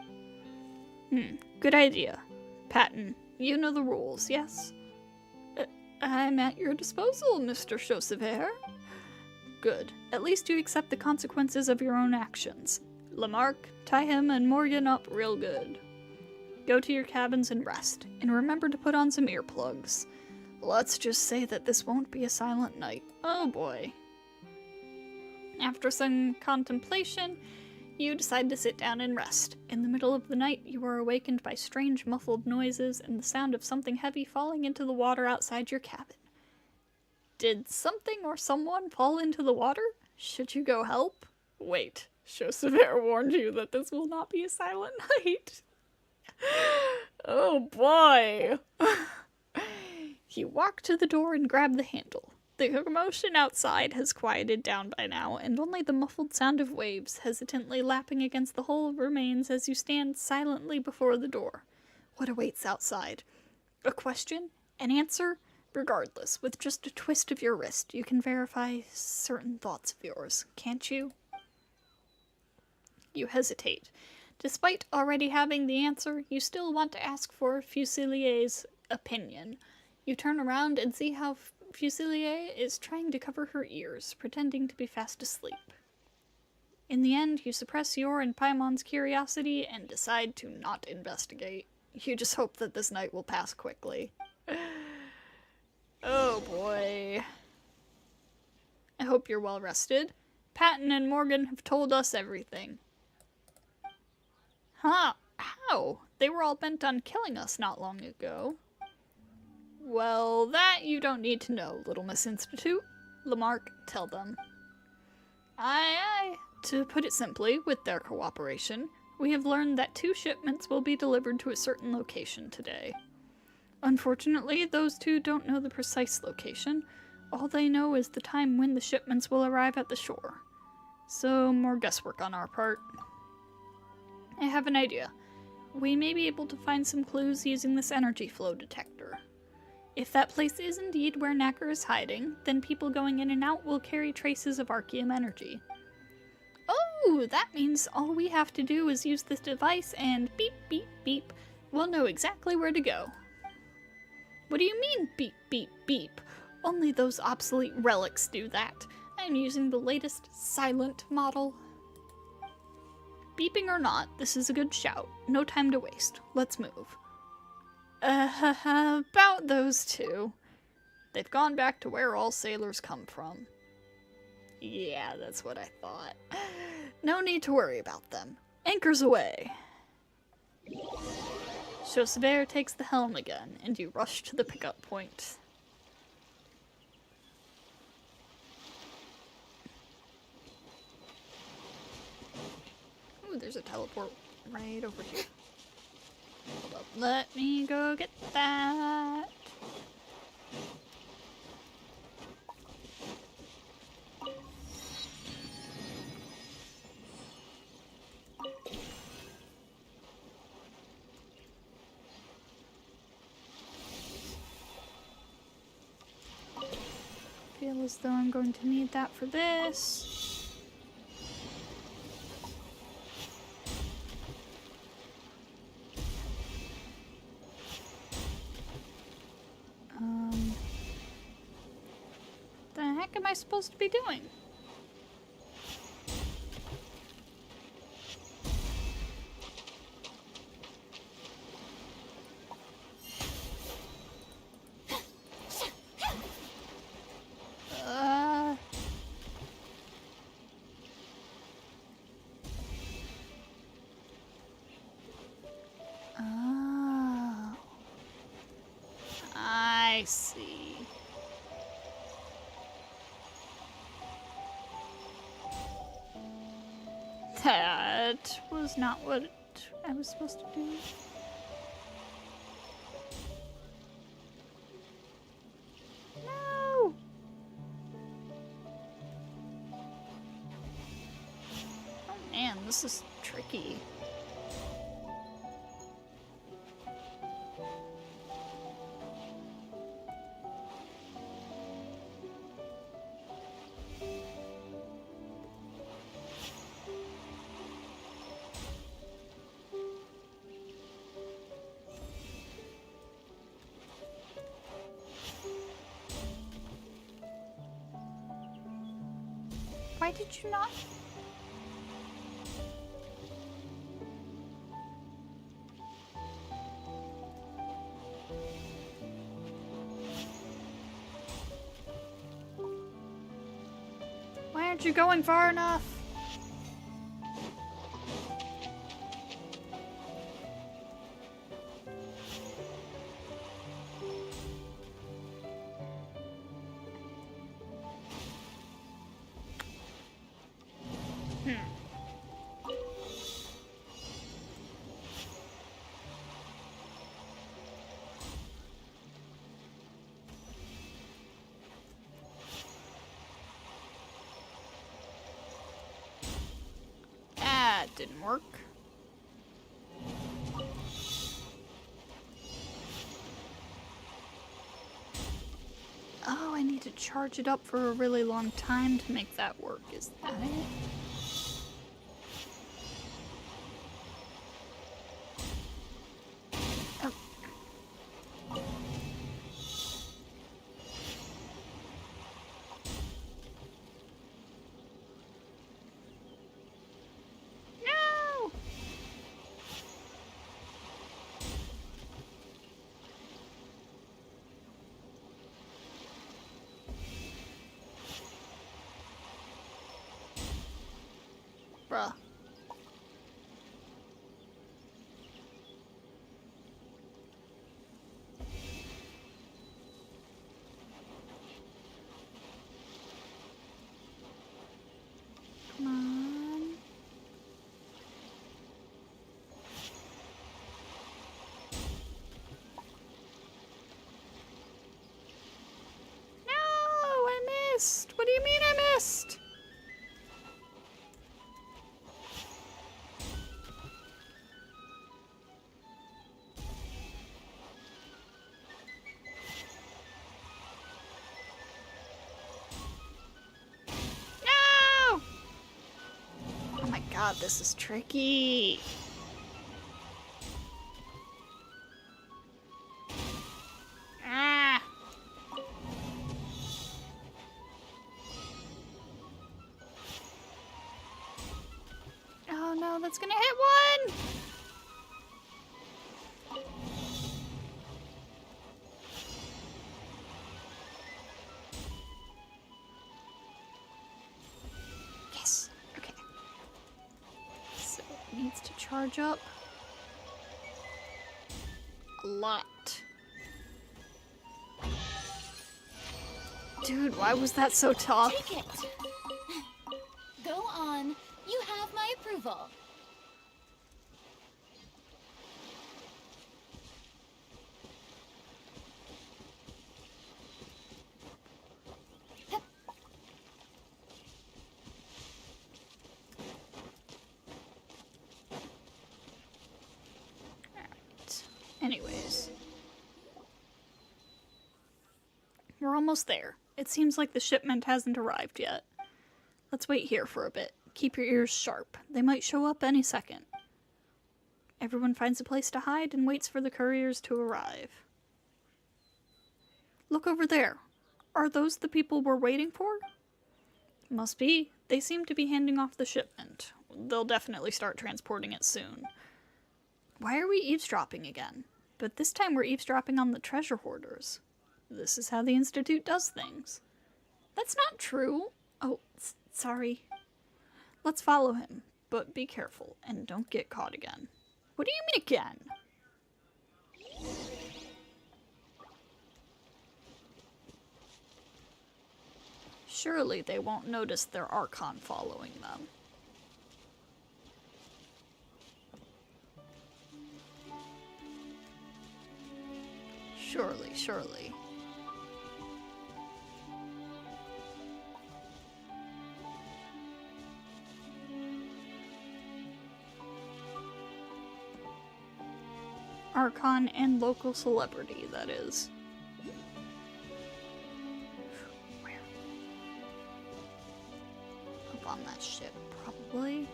Good idea. Patton, you know the rules, yes? I'm at your disposal, Mr. Chausever. Good. At least you accept the consequences of your own actions. Lamarck, tie him and Morgan up real good. Go to your cabins and rest, and remember to put on some earplugs. Let's just say that this won't be a silent night. Oh boy. After some contemplation, you decide to sit down and rest. In the middle of the night, you are awakened by strange muffled noises and the sound of something heavy falling into the water outside your cabin. Did something or someone fall into the water? Should you go help? Wait, Chausever warned you that this will not be a silent night. Oh boy. You walk to the door and grab the handle. The commotion outside has quieted down by now, and only the muffled sound of waves hesitantly lapping against the hull remains as you stand silently before the door. What awaits outside? A question? An answer? Regardless, with just a twist of your wrist, you can verify certain thoughts of yours, can't you? You hesitate. Despite already having the answer, you still want to ask for Fusilier's opinion. You turn around and see how Fusilier is trying to cover her ears, pretending to be fast asleep. In the end, you suppress your and Paimon's curiosity and decide to not investigate. You just hope that this night will pass quickly. Oh boy. I hope you're well rested. Patton and Morgan have told us everything. Huh? How? They were all bent on killing us not long ago. Well, that you don't need to know, Little Miss Institute. Lamarck, tell them. Aye, aye. To put it simply, with their cooperation, we have learned that 2 shipments will be delivered to a certain location today. Unfortunately, those 2 don't know the precise location. All they know is the time when the shipments will arrive at the shore. So, more guesswork on our part. I have an idea. We may be able to find some clues using this energy flow detector. If that place is indeed where Knacker is hiding, then people going in and out will carry traces of Archeum energy. Oh, that means all we have to do is use this device and beep, beep, beep. We'll know exactly where to go. What do you mean, beep, beep, beep? Only those obsolete relics do that. I'm using the latest silent model. Beeping or not, this is a good shout. No time to waste. Let's move. About those 2. They've gone back to where all sailors come from. Yeah, that's what I thought. No need to worry about them. Anchors away. Chaussever takes the helm again, and you rush to the pickup point. Ooh, there's a teleport right over here. Hold up, let me go get that. Feel as though I'm going to need that for this. The heck am I supposed to be doing? Oh. I see. That was not what I was supposed to do. No! Oh man, this is tricky. Why did you not? Why aren't you going far enough? That didn't work. Oh, I need to charge it up for a really long time to make that work. Is that it? chest. No! Oh my god, this is tricky. Ah! Oh no, that's gonna hit one! Yes, okay. So it needs to charge up a lot. Dude, why was that so tough? Take it. Go on. You have my approval. Alright. Anyways. We're almost there. It seems like the shipment hasn't arrived yet. Let's wait here for a bit. Keep your ears sharp. They might show up any second. Everyone finds a place to hide and waits for the couriers to arrive. Look over there. Are those the people we're waiting for? Must be. They seem to be handing off the shipment. They'll definitely start transporting it soon. Why are we eavesdropping again? But this time we're eavesdropping on the treasure hoarders. This is how the Institute does things. That's not true. Oh, sorry. Let's follow him, but be careful and don't get caught again. What do you mean again? Surely they won't notice their Archon following them. Surely, surely. Archon and local celebrity, that is. Where? Up on that ship, probably.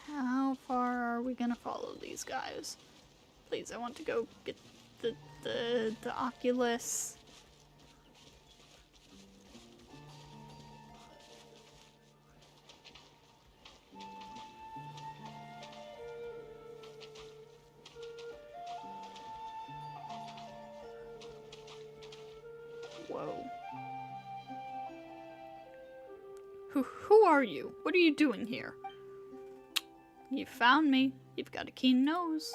How far are we gonna follow these guys? Please, I want to go get the Oculus. Whoa. Who are you? What are you doing here? You found me. You've got a keen nose.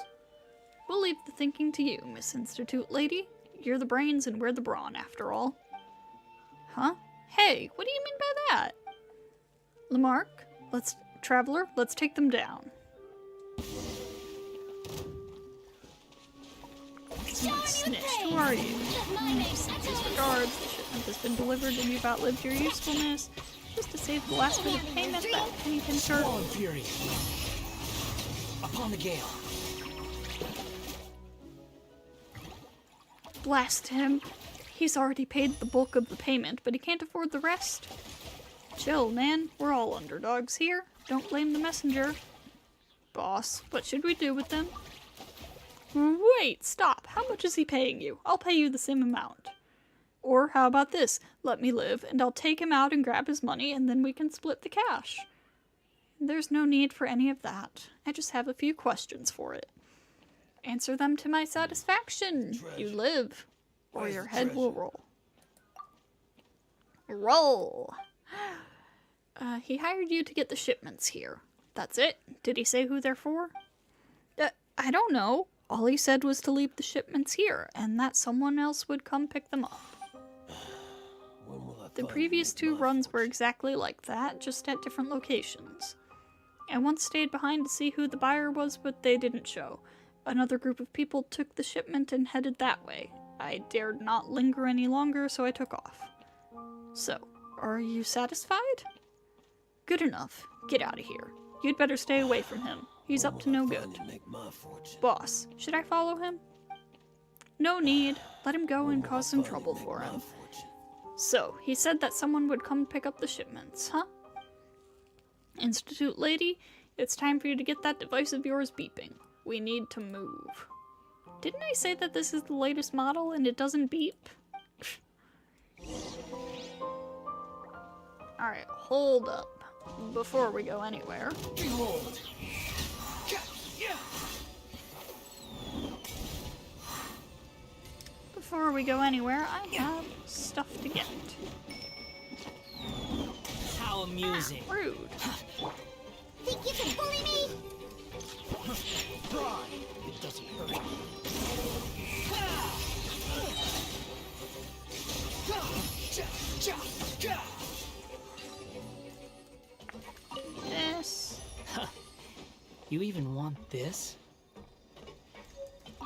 We'll leave the thinking to you, Miss Institute Lady. You're the brains and we're the brawn, after all. Huh? Hey, what do you mean by that? Lamarck, Traveler, let's take them down. Snitched, who are you? Disregards, the shipment has been delivered and you've outlived your usefulness. Just to save the last bit of payment, that penny pincher. Fallen Fury. Upon the gale. Blast him. He's already paid the bulk of the payment, but he can't afford the rest. Chill, man. We're all underdogs here. Don't blame the messenger. Boss, what should we do with them? Wait, stop. How much is he paying you? I'll pay you the same amount. Or how about this? Let me live, and I'll take him out and grab his money, and then we can split the cash. There's no need for any of that. I just have a few questions for it. Answer them to my satisfaction. You live, or your head will roll. Roll! He hired you to get the shipments here. That's it? Did he say who they're for? I don't know. All he said was to leave the shipments here, and that someone else would come pick them up. The previous two runs were exactly like that, just at different locations. I once stayed behind to see who the buyer was, but they didn't show. Another group of people took the shipment and headed that way. I dared not linger any longer, so I took off. So, are you satisfied? Good enough. Get out of here. You'd better stay away from him. He's up to no good. Boss, should I follow him? No need. Let him go and cause some trouble for him. So, he said that someone would come pick up the shipments, huh? Institute lady, it's time for you to get that device of yours beeping. We need to move. Didn't I say that this is the latest model and it doesn't beep? Alright, hold up. Before we go anywhere. Behold! Before we go anywhere, I have stuff to get. How amusing. Rude. Think you can bully me? Try! It doesn't hurt. This. You even want this?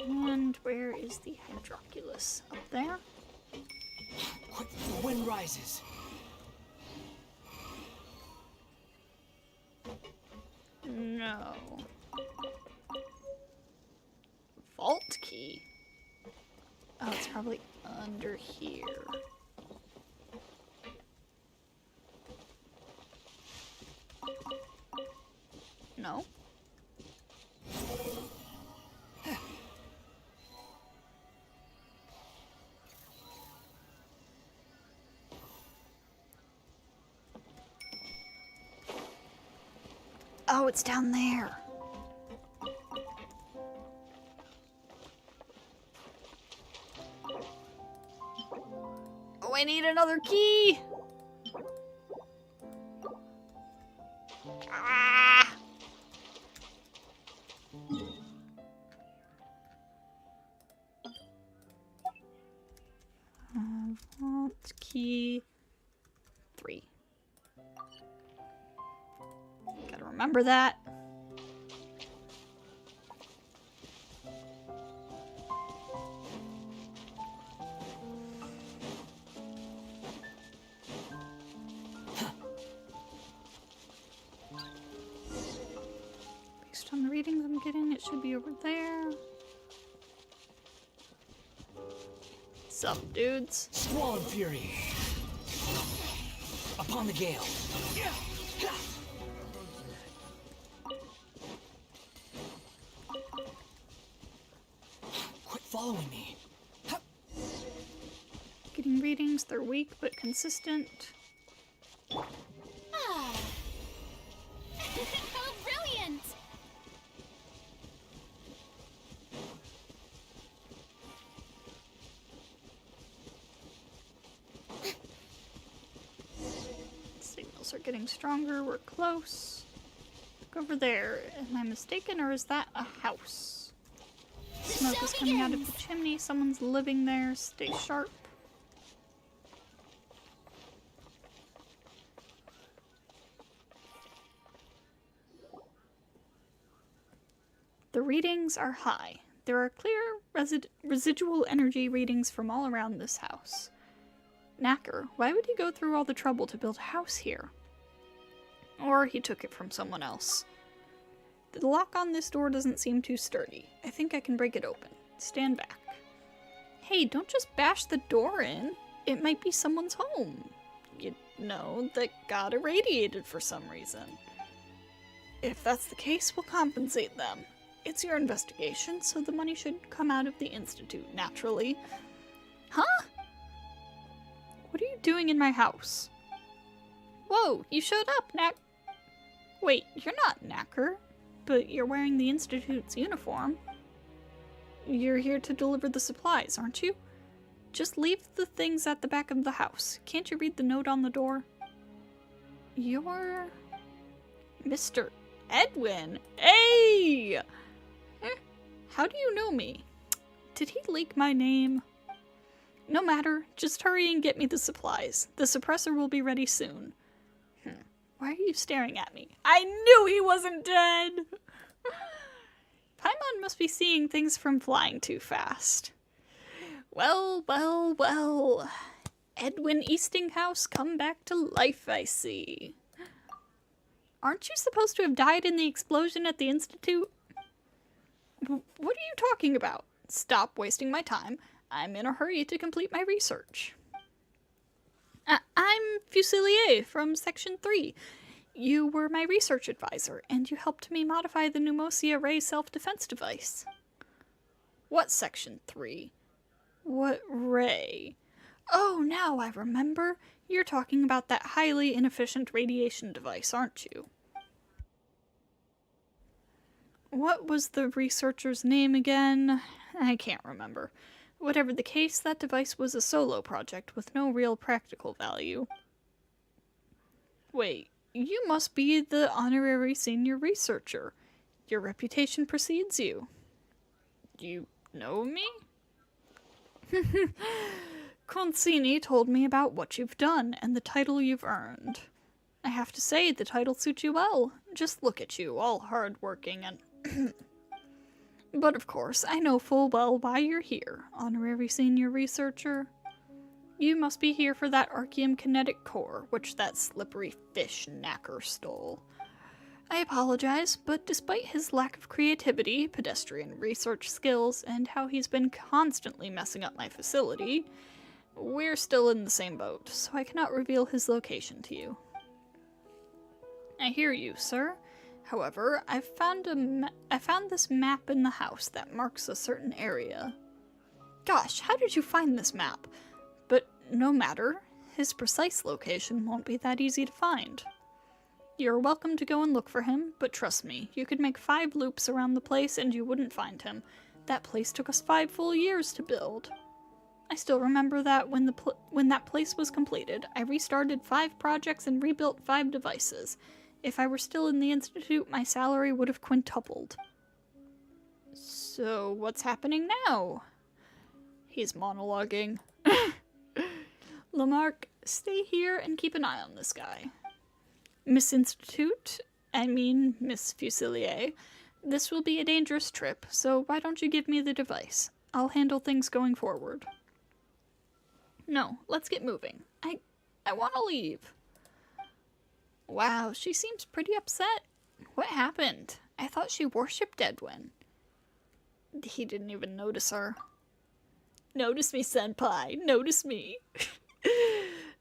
And where is the Hydroculus? Up there? Quick, the wind rises. No. Vault key? Oh, it's probably under here. No? Oh, it's down there. Oh, I need another key. Ah! Vault key 3. Gotta remember that. Based on the readings I'm getting, it should be over there. What's up, dudes? Squall and fury. Upon the gale. Quit following me. Getting readings, they're weak but consistent. Ah. How brilliant! Signals are getting stronger, we're close. Look over there. Am I mistaken, or is that a house? Smoke is coming out of the chimney, someone's living there, stay sharp. The readings are high. There are clear residual energy readings from all around this house. Knacker, why would he go through all the trouble to build a house here? Or he took it from someone else. The lock on this door doesn't seem too sturdy. I think I can break it open. Stand back. Hey, don't just bash the door in. It might be someone's home. You know, that got irradiated for some reason. If that's the case, we'll compensate them. It's your investigation, so the money should come out of the Institute, naturally. Huh? What are you doing in my house? Whoa, you showed up, Wait, you're not Knacker, but you're wearing the Institute's uniform. You're here to deliver the supplies, aren't you? Just leave the things at the back of the house. Can't you read the note on the door? You're... Mr. Edwin. Hey! How do you know me? Did he leak my name? No matter, just hurry and get me the supplies. The suppressor will be ready soon. Why are you staring at me? I knew he wasn't dead! Paimon must be seeing things from flying too fast. Well, well, well. Edwin Eastinghouse come back to life, I see. Aren't you supposed to have died in the explosion at the Institute? What are you talking about? Stop wasting my time. I'm in a hurry to complete my research. I'm Fusilier from Section 3. You were my research advisor, and you helped me modify the Pneumosia Ray self-defense device. What Section 3? What ray? Oh, now I remember. You're talking about that highly inefficient radiation device, aren't you? What was the researcher's name again? I can't remember. Whatever the case, that device was a solo project with no real practical value. Wait, you must be the honorary senior researcher. Your reputation precedes you. You know me? Consini told me about what you've done and the title you've earned. I have to say, the title suits you well. Just look at you, all hard-working and... But of course, I know full well why you're here, honorary senior researcher. You must be here for that Archeum kinetic core, which that slippery fish knacker stole. I apologize, but despite his lack of creativity, pedestrian research skills, and how he's been constantly messing up my facility, we're still in the same boat, so I cannot reveal his location to you. I hear you, sir. However, I found this map in the house that marks a certain area. Gosh, how did you find this map? But no matter, his precise location won't be that easy to find. You're welcome to go and look for him, but trust me, you could make 5 loops around the place and you wouldn't find him. That place took us 5 full years to build. I still remember that when that place was completed, I restarted 5 projects and rebuilt 5 devices. If I were still in the Institute, my salary would have quintupled. So, what's happening now? He's monologuing. Lamarck, stay here and keep an eye on this guy. Miss Fusilier, this will be a dangerous trip, so why don't you give me the device? I'll handle things going forward. No, let's get moving. I want to leave. Wow, she seems pretty upset. What happened? I thought she worshipped Edwin. He didn't even notice her. Notice me, senpai. Notice me.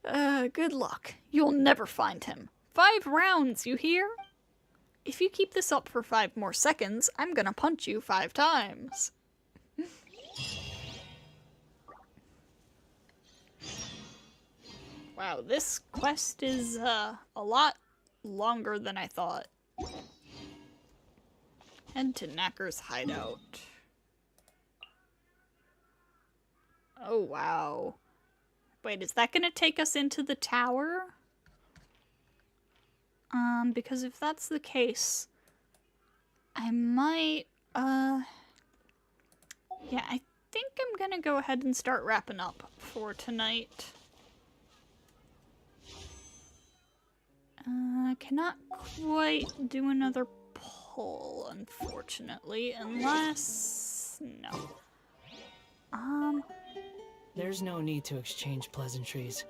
Good luck. You'll never find him. 5 rounds, you hear? If you keep this up for 5 more seconds, I'm gonna punch you 5 times. Wow, this quest is, a lot longer than I thought. Head to Knacker's hideout. Oh, wow. Wait, is that gonna take us into the tower? Because if that's the case, I might, yeah, I think I'm gonna go ahead and start wrapping up for tonight. Cannot quite do another pull, unfortunately, unless... no. There's no need to exchange pleasantries.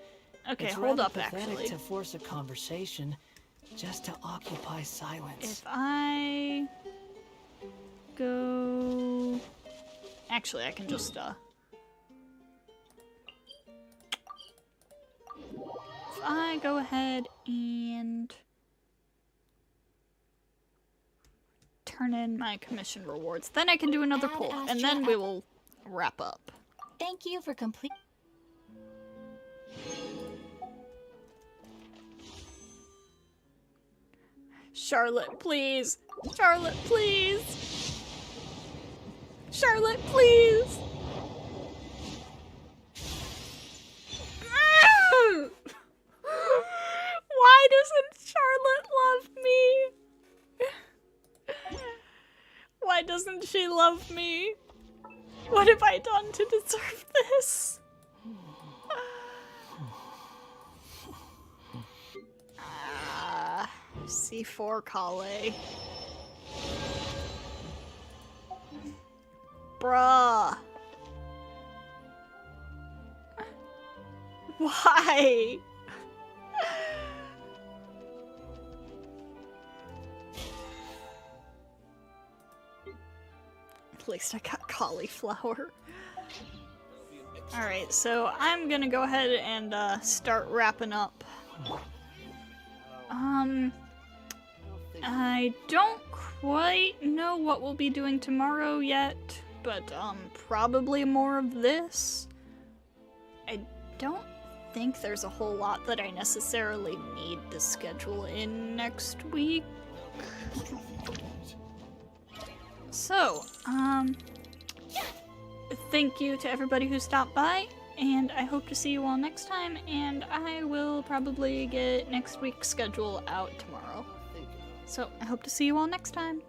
Okay, it's hold rather up, pathetic actually. to force a conversation just to occupy silence. If I go... Actually, I can just, If I go ahead and turn in my commission rewards, then I can do another pull, and then we will wrap up. Thank you for complete. Charlotte, please! Charlotte, please! Charlotte, please! Why doesn't Charlotte love me? Why doesn't she love me? What have I done to deserve this? C4 Kale. Bruh. Why? At least I got cauliflower. Alright, so I'm gonna go ahead and start wrapping up. I don't quite know what we'll be doing tomorrow yet, but probably more of this. I don't think there's a whole lot that I necessarily need to schedule in next week. So, thank you to everybody who stopped by, and I hope to see you all next time, and I will probably get next week's schedule out tomorrow. So, I hope to see you all next time.